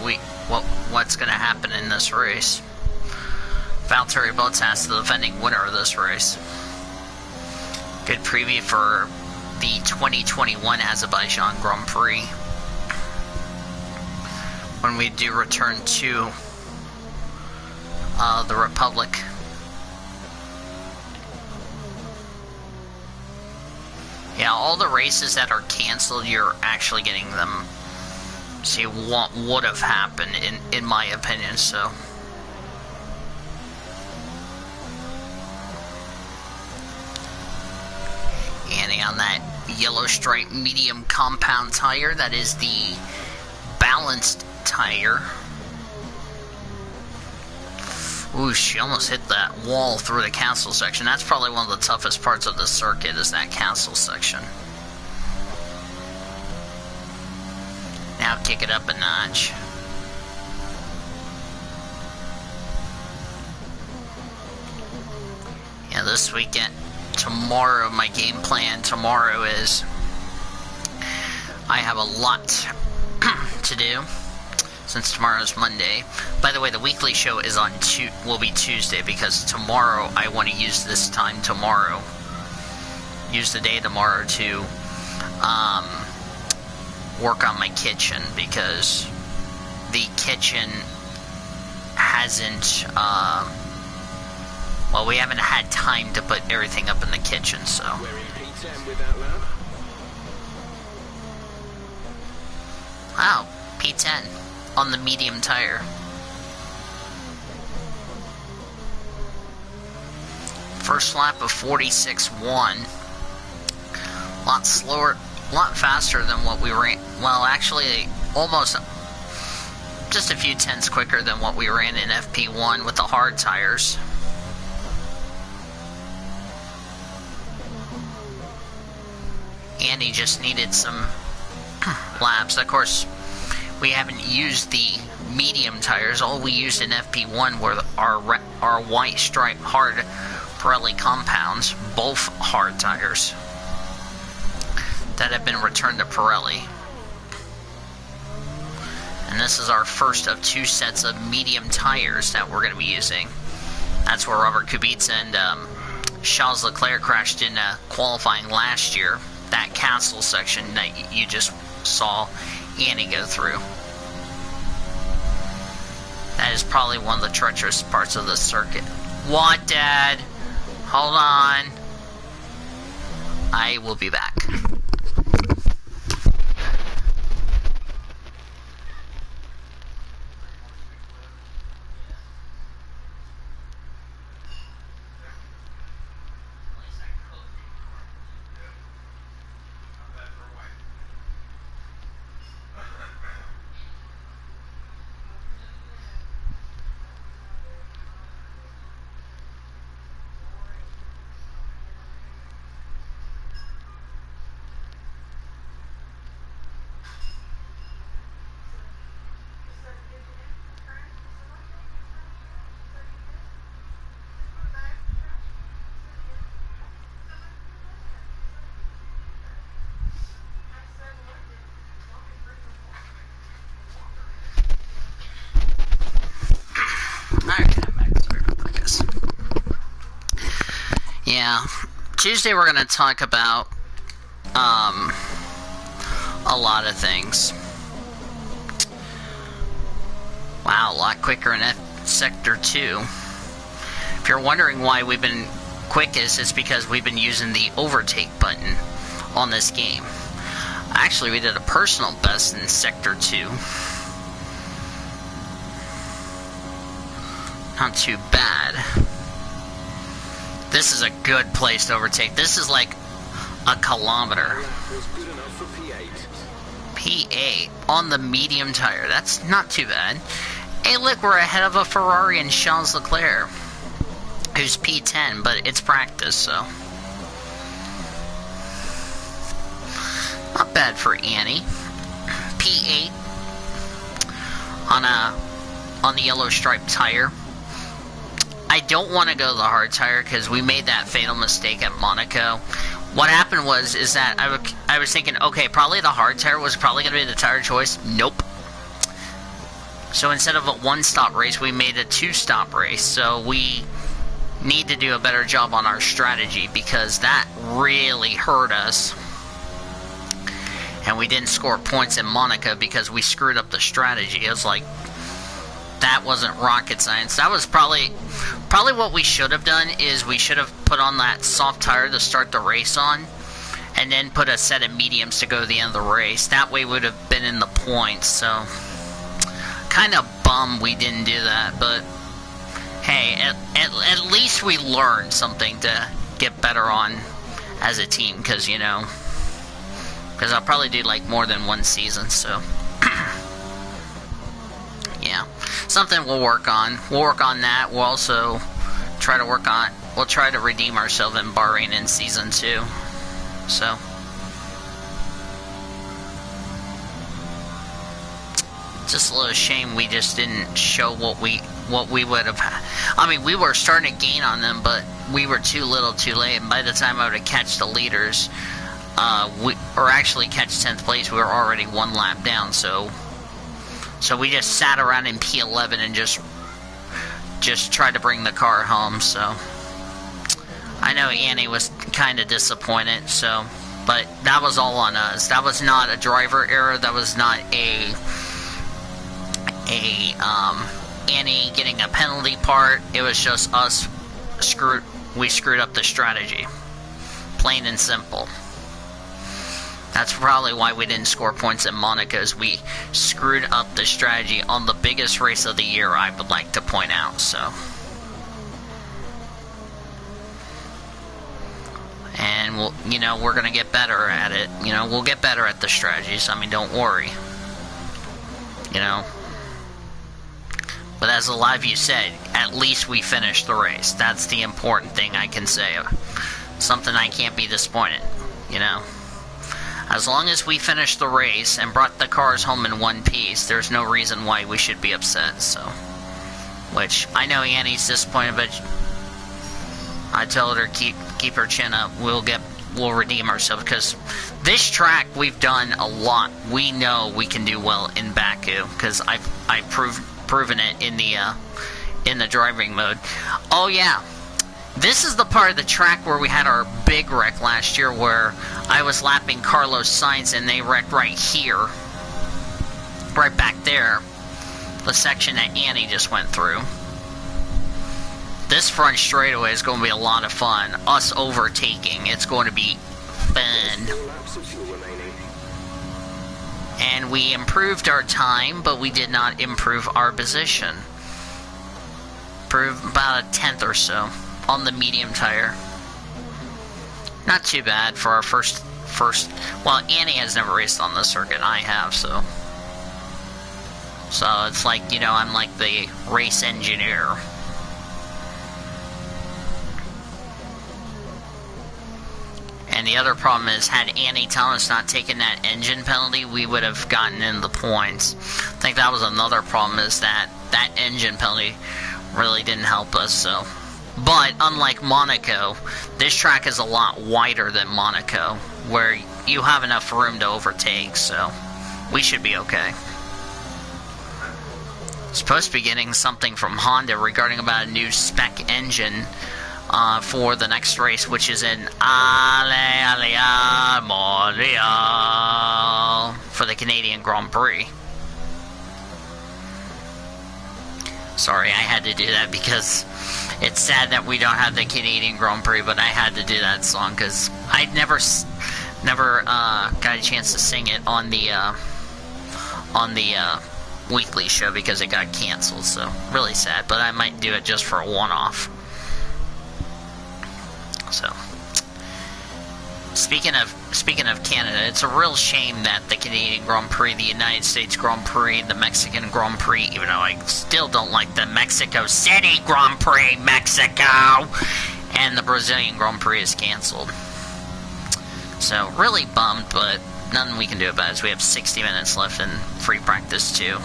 S1: going to happen in this race. Valtteri Bottas, the defending winner of this race. Good preview for the 2021 Azerbaijan Grand Prix, when we do return to the Republic. Yeah, all the races that are canceled, you're actually getting them. See what would have happened, in my opinion, so. And on that yellow stripe medium compound tire, that is the balanced tire. Ooh, she almost hit that wall through the castle section. That's probably one of the toughest parts of the circuit, is that castle section. Now kick it up a notch. Yeah, this weekend, tomorrow, my game plan tomorrow is I have a lot to do, since tomorrow's Monday. By the way, the weekly show is will be Tuesday, because tomorrow I want to use this time tomorrow. Use the day tomorrow to work on my kitchen, because the kitchen hasn't, well, we haven't had time to put everything up in the kitchen, so.
S2: We're in P10 with that lap.
S1: Wow, P10 on the medium tire. First lap of 46.1. A lot slower, a lot faster than what we ran. Well, actually, almost just a few tenths quicker than what we ran in FP1 with the hard tires. And he just needed some laps. Of course, we haven't used the medium tires. All we used in FP1 were our white stripe hard Pirelli compounds, both hard tires that have been returned to Pirelli. And this is our first of 2 sets of medium tires that we're going to be using. That's where Robert Kubica and Charles Leclerc crashed in qualifying last year. That castle section that you just saw Annie go through. That is probably one of the treacherous parts of the circuit. What, Dad? Hold on. I will be back. Tuesday we're going to talk about a lot of things. Wow, a lot quicker in Sector 2. If you're wondering why we've been quickest, it's because we've been using the overtake button on this game. Actually, we did a personal best in Sector 2. Not too bad. This is a good place to overtake. This is like a kilometer. P8 on the medium tire. That's not too bad. Hey, look, we're ahead of a Ferrari and Charles Leclerc, who's P10, but it's practice, so not bad for Annie. P8 on the yellow striped tire. I don't want to go the hard tire because we made that fatal mistake at Monaco. What happened was that I was thinking, okay, probably the hard tire was probably going to be the tire choice. Nope. So instead of a one-stop race, we made a two-stop race. So we need to do a better job on our strategy because that really hurt us. And we didn't score points in Monaco because we screwed up the strategy. It was like, that wasn't rocket science. That was probably what we should have done is we should have put on that soft tire to start the race on, and then put a set of mediums to go to the end of the race. That way we would have been in the points. So kind of bummed we didn't do that, but hey, at least we learned something to get better on as a team, because I'll probably do like more than one season, so yeah, something we'll work on. We'll work on that. We'll also try to redeem ourselves in Bahrain in Season 2. So just a little shame we just didn't show what we would have. I mean, we were starting to gain on them, but we were too little too late, and by the time I would have catch the leaders, or actually catch 10th place, we were already one lap down, so we just sat around in P11 and just tried to bring the car home. So I know Annie was kind of disappointed, but that was all on us. That was not a driver error. That was not Annie getting a penalty part. It was just us we screwed up the strategy. Plain and simple. That's probably why we didn't score points in Monaco, is we screwed up the strategy on the biggest race of the year, I would like to point out, so. And we're going to get better at it. We'll get better at the strategies. I mean, don't worry. But as a lot of you said, at least we finished the race. That's the important thing I can say. Something I can't be disappointed, As long as we finished the race and brought the cars home in one piece, there's no reason why we should be upset, so. Which, I know Annie's disappointed, but I told her keep her chin up. We'll redeem ourselves, because this track we've done a lot. We know we can do well in Baku, because I've proven it in the driving mode. Oh yeah. This is the part of the track where we had our big wreck last year, where I was lapping Carlos Sainz and they wrecked right here. Right back there. The section that Annie just went through. This front straightaway is going to be a lot of fun. Us overtaking, it's going to be fun. And we improved our time, but we did not improve our position. Improved about a 10th or so on the medium tire. Not too bad for our first. Well, Annie has never raced on the circuit. I have, so it's like, I'm like the race engineer. And the other problem is, had Annie Thomas not taken that engine penalty, we would have gotten in the points. I think that was another problem, is that engine penalty really didn't help us, so. But, unlike Monaco, this track is a lot wider than Monaco, where you have enough room to overtake, so we should be okay. Supposed to be getting something from Honda regarding about a new spec engine for the next race, which is in Montreal for the Canadian Grand Prix. Sorry, I had to do that because it's sad that we don't have the Canadian Grand Prix, but I had to do that song because I'd never got a chance to sing it on the weekly show because it got canceled. So really sad, but I might do it just for a one-off. So speaking of Canada, it's a real shame that the Canadian Grand Prix, the United States Grand Prix, the Mexican Grand Prix, even though I still don't like the Mexico City Grand Prix, Mexico, and the Brazilian Grand Prix is canceled. So really bummed, but nothing we can do about it. We have 60 minutes left in free practice too.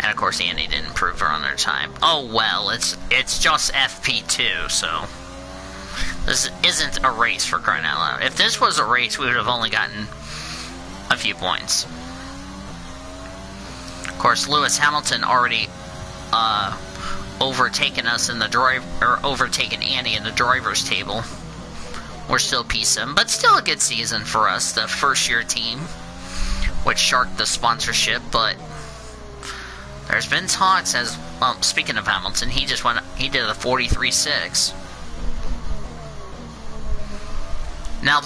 S1: And of course Andy didn't improve her on her time. Oh well, it's just FP2, so this isn't a race, for crying out loud. If this was a race, we would have only gotten a few points. Of course, Lewis Hamilton already overtaken us in the overtaken Andy in the driver's table. We're still P7, but still a good season for us, the first-year team, which sharked the sponsorship. But there's been talks as well. Speaking of Hamilton, he did a 43.6. Now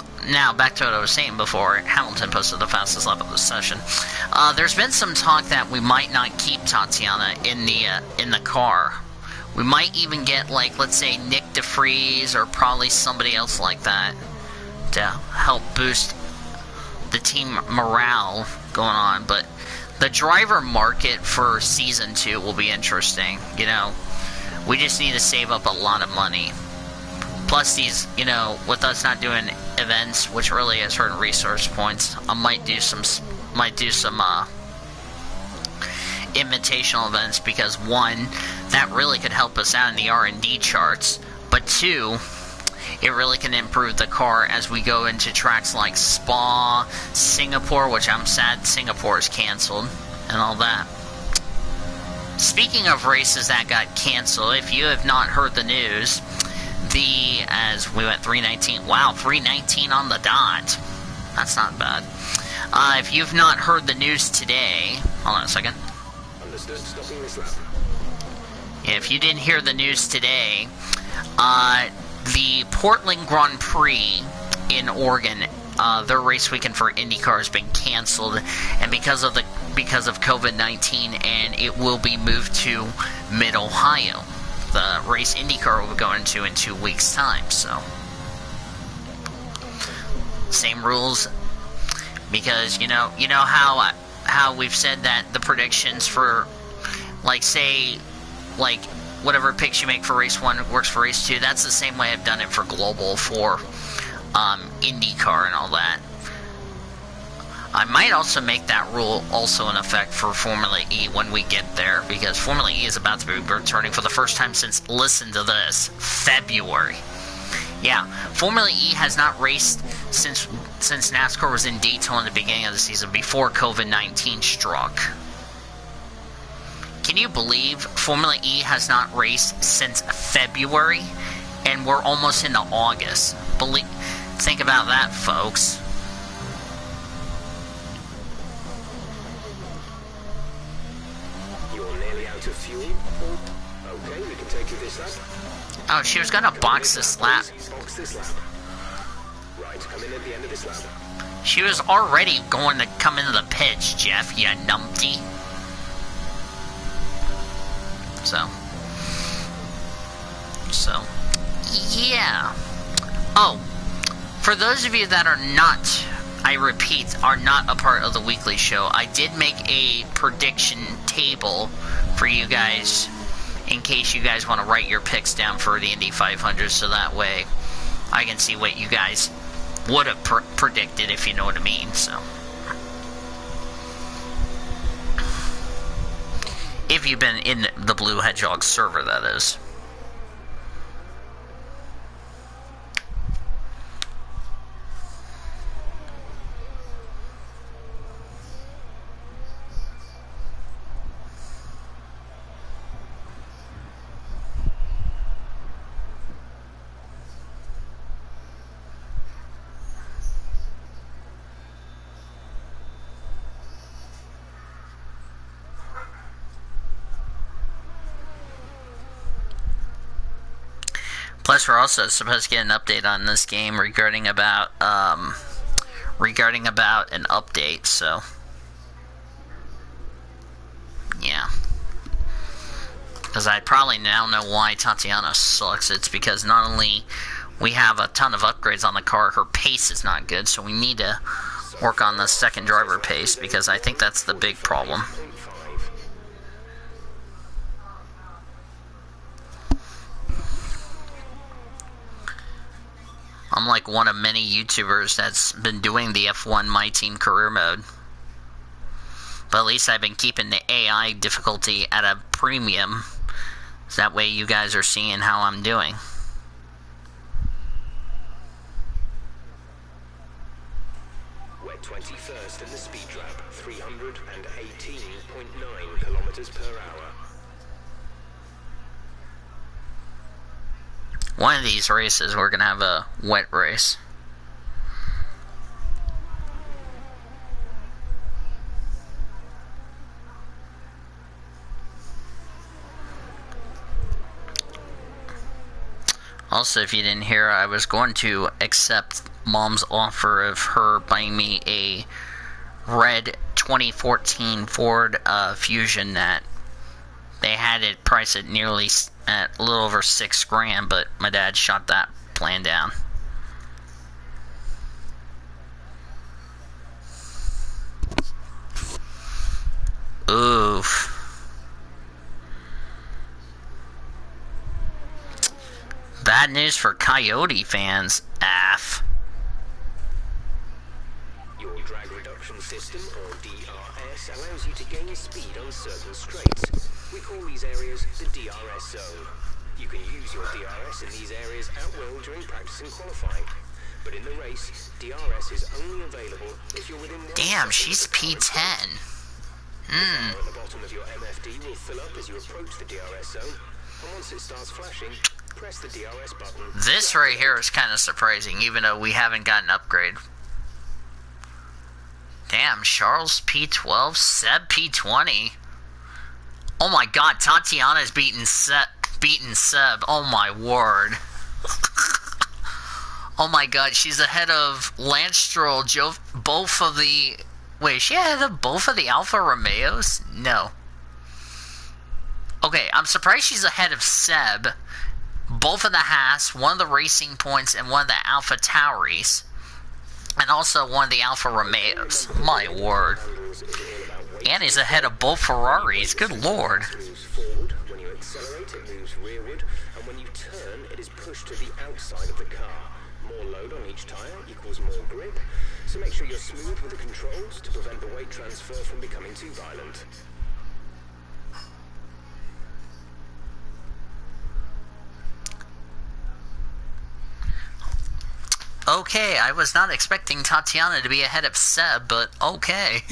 S1: back to what I was saying before. Hamilton posted the fastest lap of the session. There's been some talk that we might not keep Tatiana in the car. We might even get, like, let's say Nick DeFries or probably somebody else like that to help boost the team morale going on. But the driver market for Season 2 will be interesting. You know, we just need to save up a lot of money. Plus these, you know, with us not doing events, which really has certain resource points, I might do some invitational events, because one, that really could help us out in the R&D charts, but two, it really can improve the car as we go into tracks like Spa, Singapore, which I'm sad Singapore is canceled, and all that. Speaking of races that got canceled, if you have not heard the news, as we went 319, wow, 319 on the dot, that's not bad. If you've not heard the news today, hold on a second.
S2: Understood. Stopping this lap.
S1: If you didn't hear the news today, the Portland Grand Prix in Oregon, their race weekend for IndyCar has been canceled, and because of COVID-19, and it will be moved to Mid-Ohio. The race IndyCar will be going to in 2 weeks' time. So same rules, because you know how we've said that the predictions for, like, say, like, whatever picks you make for race 1 works for race 2. That's the same way I've done it for global, for IndyCar and all that. I might also make that rule also in effect for Formula E when we get there, because Formula E is about to be returning for the first time since, listen to this, February. Yeah, Formula E has not raced since NASCAR was in Daytona in the beginning of the season, before COVID-19 struck. Can you believe Formula E has not raced since February, and we're almost into August? Think about that, folks.
S2: You're nearly out of fuel. Okay, we can take you this lap.
S1: Oh, she was gonna box this lap.
S2: Box this lap. Right, come in at the end of this lap.
S1: She was already going to come into the pitch, Jeff, you numpty. So, yeah. Oh, for those of you that are not, I repeat, are not a part of the weekly show, I did make a prediction table for you guys, in case you guys want to write your picks down for the Indy 500, so that way I can see what you guys would have predicted, if you know what I mean. So, if you've been in the Blue Hedgehog server, that is. Plus, we're also supposed to get an update on this game regarding about an update. So, yeah. Because I probably now know why Tatiana sucks. It's because not only we have a ton of upgrades on the car, her pace is not good, so we need to work on the second driver pace, because I think that's the big problem. I'm like one of many YouTubers that's been doing the F1 My Team career mode. But at least I've been keeping the AI difficulty at a premium. So that way you guys are seeing how I'm doing.
S2: We're 21st in the speed trap, 318.9 kilometers per hour.
S1: One of these races we're going to have a wet race. Also, if you didn't hear, I was going to accept Mom's offer of her buying me a red 2014 Ford Fusion that they had it priced at nearly at a little over $6,000, but my dad shot that plan down. Oof. Bad news for Coyote fans, AF.
S2: Your drag reduction system, or DRS, allows you to gain speed on certain straights. We call these areas the DRS zone. You can use your DRS in these areas at will during practice and qualifying. But in the race, DRS is only available if you're within 1
S1: Damn,
S2: second
S1: she's
S2: of the current
S1: P10.
S2: The bar at the bottom of your MFD will fill up as you approach the DRS zone, and once it starts flashing, press the DRS button.
S1: This right here is kind of surprising, even though we haven't got an upgrade. Damn, Charles P12, Seb P20. Oh my god, Tatiana's beaten Seb. Oh my word. Oh my god, she's ahead of Lance Stroll, both of the... Wait, is she ahead of both of the Alfa Romeos? No. Okay, I'm surprised she's ahead of Seb, both of the Haas, one of the Racing Points, and one of the Alpha Tauris, and also one of the Alfa Romeos. My word. And he's ahead of both Ferraris. Good lord.
S2: It moves forward. When you accelerate, it moves rearward, and when you turn, it is pushed to the outside of the car. More load on each tyre equals more grip, so make sure you're smooth with the controls to prevent the weight transfer from becoming too violent.
S1: Okay, I was not expecting Tatiana to be ahead of Seb, but okay.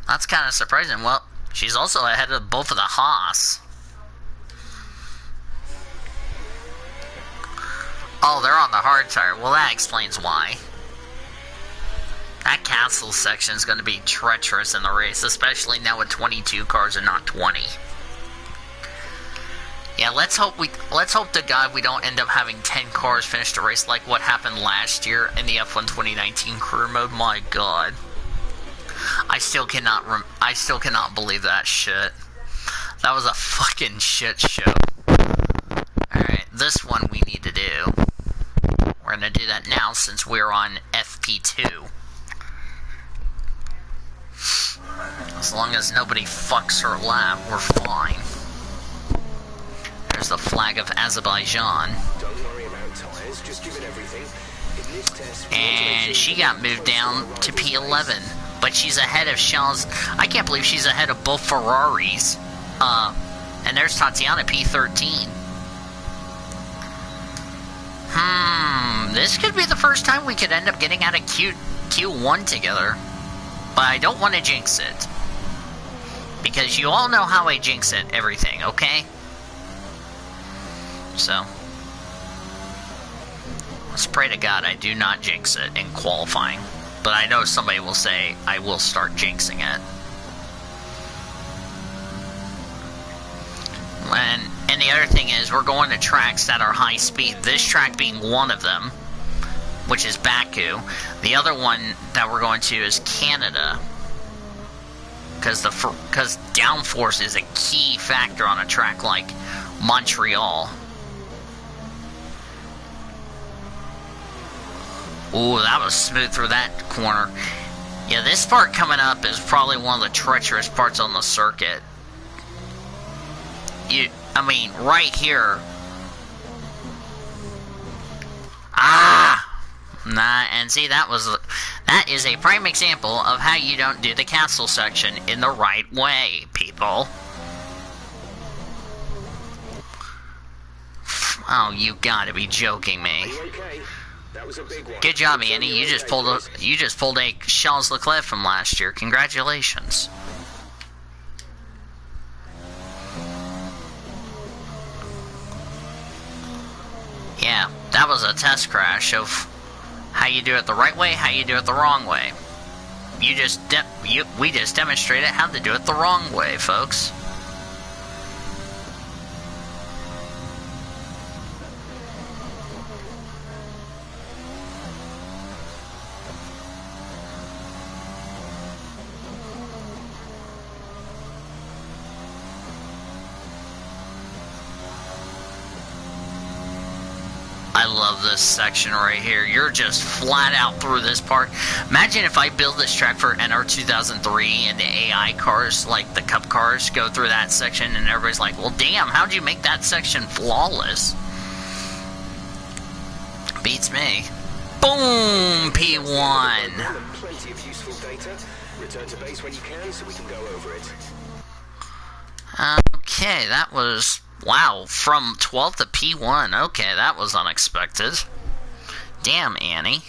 S1: That's kind of surprising. Well, she's also ahead of both of the Haas. Oh, they're on the hard tire. Well, that explains why. That castle section is going to be treacherous in the race, especially now with 22 cars and not 20. Yeah, let's hope to God we don't end up having 10 cars finish the race like what happened last year in the F1 2019 career mode. My God, I still cannot believe that shit. That was a fucking shit show. All right, this one we need to do. We're gonna do that now since we're on FP2. As long as nobody fucks her lap, we're fine. There's the flag of Azerbaijan.
S2: Don't worry about tires, just give it everything. In this test,
S1: And she got moved down to P11. But she's ahead of Charles. I can't believe she's ahead of both Ferraris. And there's Tatiana P13. This could be the first time we could end up getting out of Q1 together. But I don't want to jinx it. Because you all know how I jinx it, everything, okay? So, let's pray to God I do not jinx it in qualifying. But I know somebody will say I will start jinxing it. And in the other thing is, we're going to tracks that are high speed. This track being one of them, which is Baku. The other one that we're going to is Canada. Because downforce is a key factor on a track like Montreal. Ooh, that was smooth through that corner. Yeah, this part coming up is probably one of the treacherous parts on the circuit. I mean, right here. Nah, and see, that is a prime example of how you don't do the castle section in the right way, people. Oh, you gotta be joking me.
S2: Okay. That was a big one.
S1: Good job, Annie. You just pulled a Charles Leclerc from last year. Congratulations. Yeah, that was a test crash of how you do it the right way, how you do it the wrong way. We just demonstrated how to do it the wrong way, folks. I love this section right here. You're just flat out through this part. Imagine if I build this track for NR 2003 and the AI cars, like the Cup cars, go through that section and everybody's like, well, damn, how'd you make that section flawless? Beats me. Boom! P1.
S2: Plenty of useful data. Return to base when you can so we can go over it.
S1: Okay, that was... Wow, from 12 to P1. Okay, that was unexpected. Damn, Annie.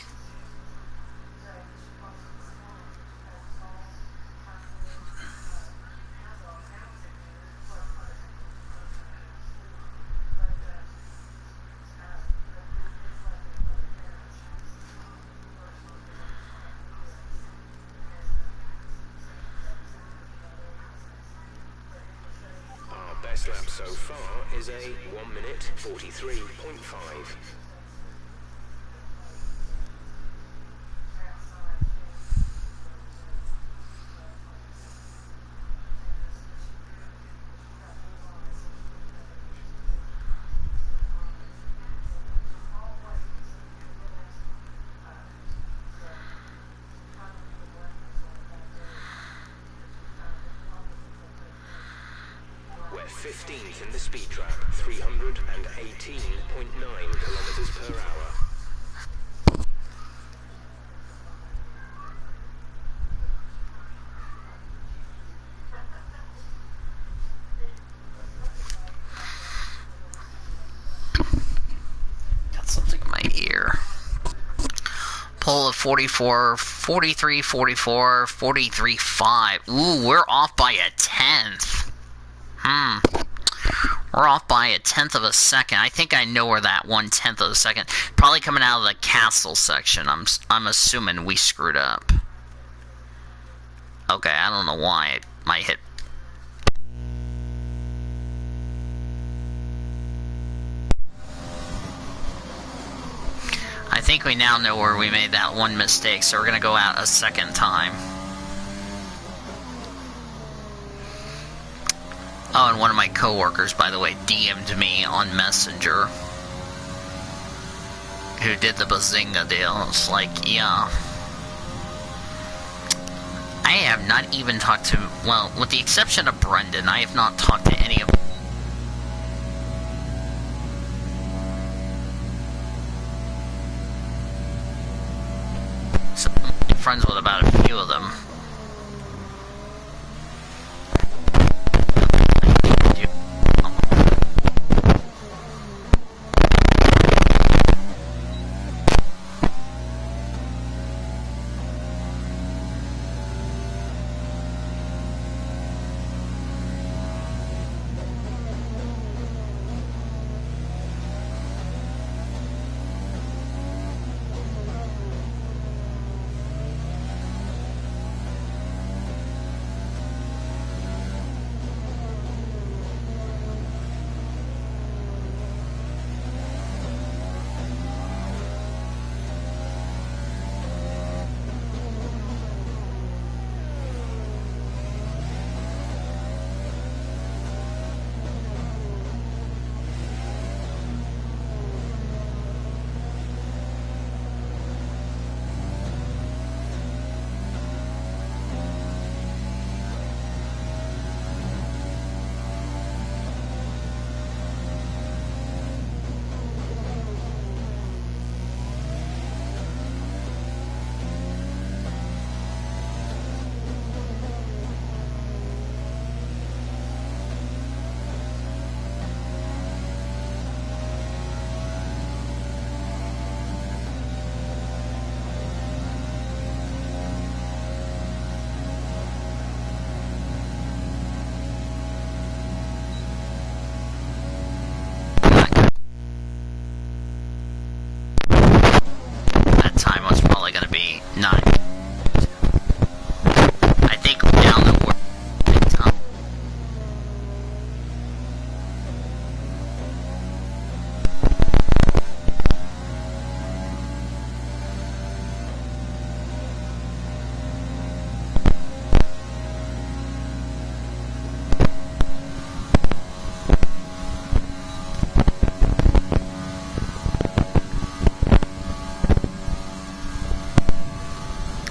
S2: Best lap so far is a 1 minute 43.5. We're 15th in the speed trap, 318.9 kilometers per hour.
S1: Got something in my ear. Pole of 44, 43, 44, 43, 5. Ooh, we're off by a tenth. We're off by a tenth of a second. I think I know where that 1/10 of a second. Probably coming out of the castle section. I'm assuming we screwed up. Okay, I don't know why my hit. I think we now know where we made that one mistake, so we're gonna go out a second time. Oh, and one of my coworkers, by the way, DM'd me on Messenger, who did the Bazinga deal. It's like, yeah. I have not even talked to, well, with the exception of Brendan, I have not talked to any of so I'm friends with about a few of them. that time was probably going to be 9. I think down the time.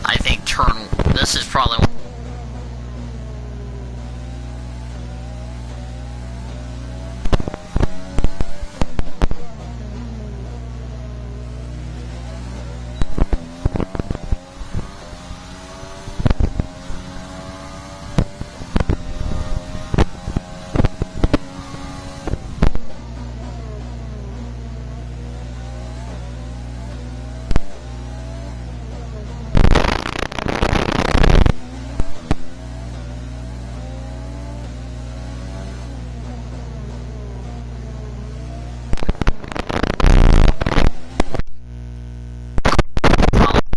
S1: I think this is probably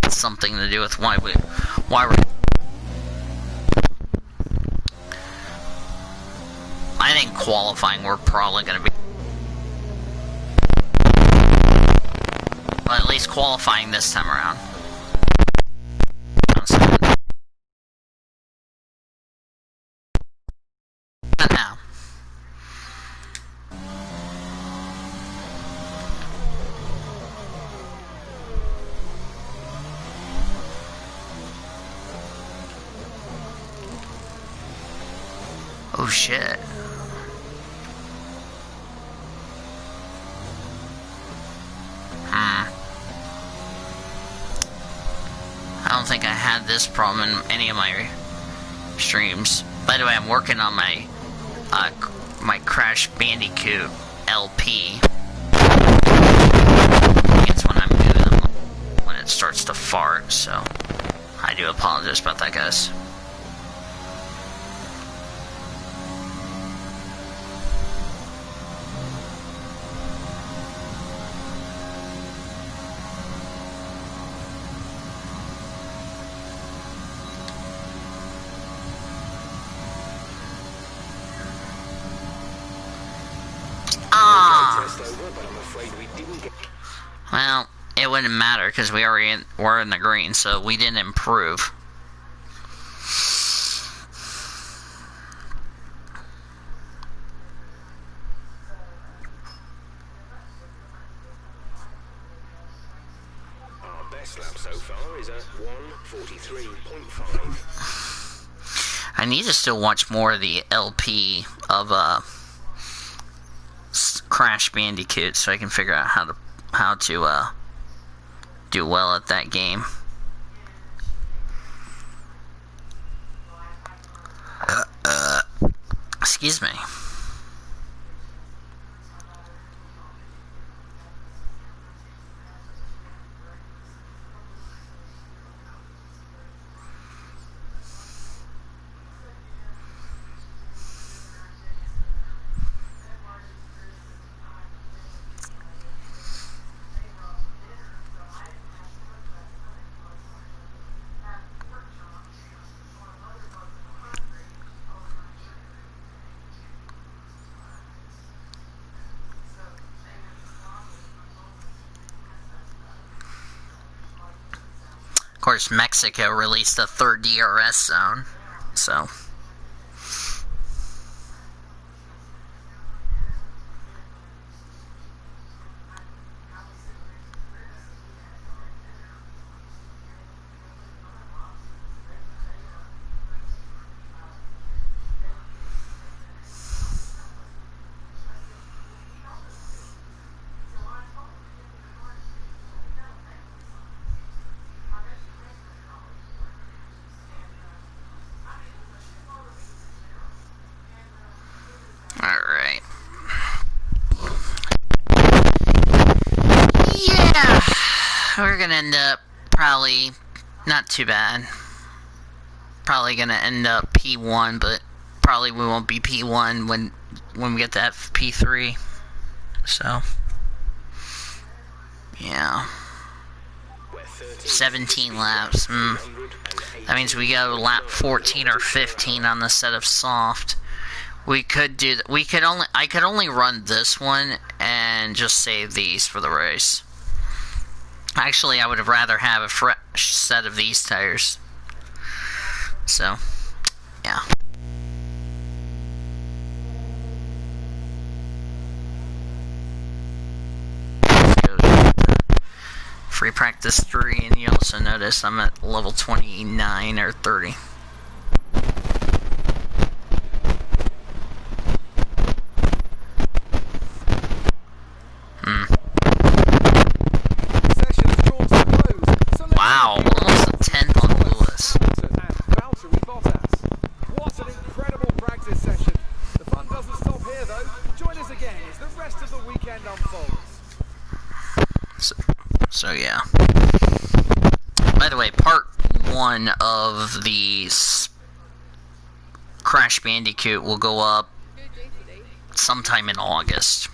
S1: something to do with why we're I think qualifying we're probably going to be, well, at least qualifying this time around. Not now. Oh shit. I don't think I had this problem in any of my streams. By the way, I'm working on my my Crash Bandicoot LP. It's when I'm doing them when it starts to fart, so I do apologize about that, guys. Well, it wouldn't matter because we already were in the green, so we didn't improve.
S2: Our best lap so far is at 1:43.5.
S1: I need to still watch more of the LP of Crash Bandicoot so I can figure out how to do well at that game. Excuse me. Of course, Mexico released a third DRS zone, so... Alright. Yeah! We're gonna end up probably not too bad. Probably gonna end up P1, but probably we won't be P1 when we get to P3. So, yeah.
S2: We're
S1: 17 laps. That means we go lap 14 or 15 on the set of soft. We could do. I could only run this one and just save these for the race. Actually, I would have rather have a fresh set of these tires. So, yeah. Free practice 3, and you also notice I'm at level 29 or 30. Wow, almost a 10th on Lewis.
S4: What an incredible practice session. The fun doesn't stop here though. Join us again as the rest of the weekend unfolds.
S1: So yeah. By the way, part 1 of the Crash Bandicoot will go up sometime in August.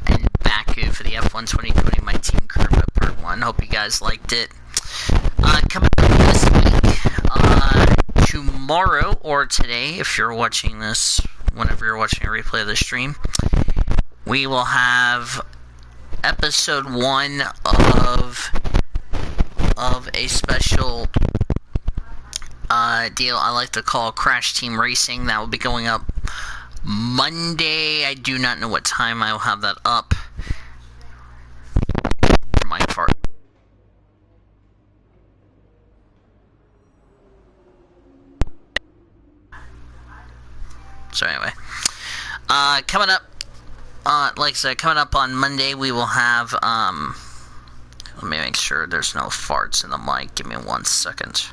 S1: And Baku for the F1 2020 My Team Curve Part 1. Hope you guys liked it. Coming up this week, tomorrow or today, if you're watching this, whenever you're watching a replay of the stream, we will have episode 1 of a special deal I like to call Crash Team Racing. That will be going up Monday. I do not know what time I will have that up. My fart. So anyway, coming up, like I said, coming up on Monday, we will have, let me make sure there's no farts in the mic. Give me 1 second.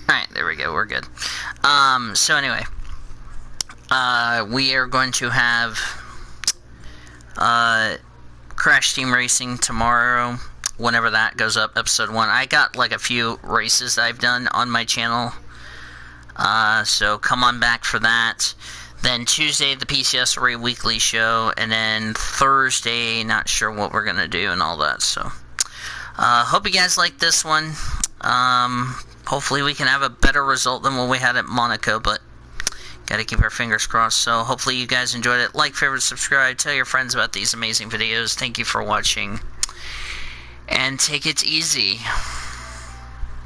S1: Alright, there we go, we're good. So anyway, we are going to have, Crash Team Racing tomorrow, whenever that goes up, episode 1. I got, like, a few races I've done on my channel, so come on back for that. Then Tuesday, the PCSRA weekly show, and then Thursday, not sure what we're gonna do and all that, so. Hope you guys like this one. Hopefully we can have a better result than what we had at Monaco, but gotta keep our fingers crossed. So hopefully you guys enjoyed it. Like, favorite, subscribe, tell your friends about these amazing videos. Thank you for watching, and take it easy.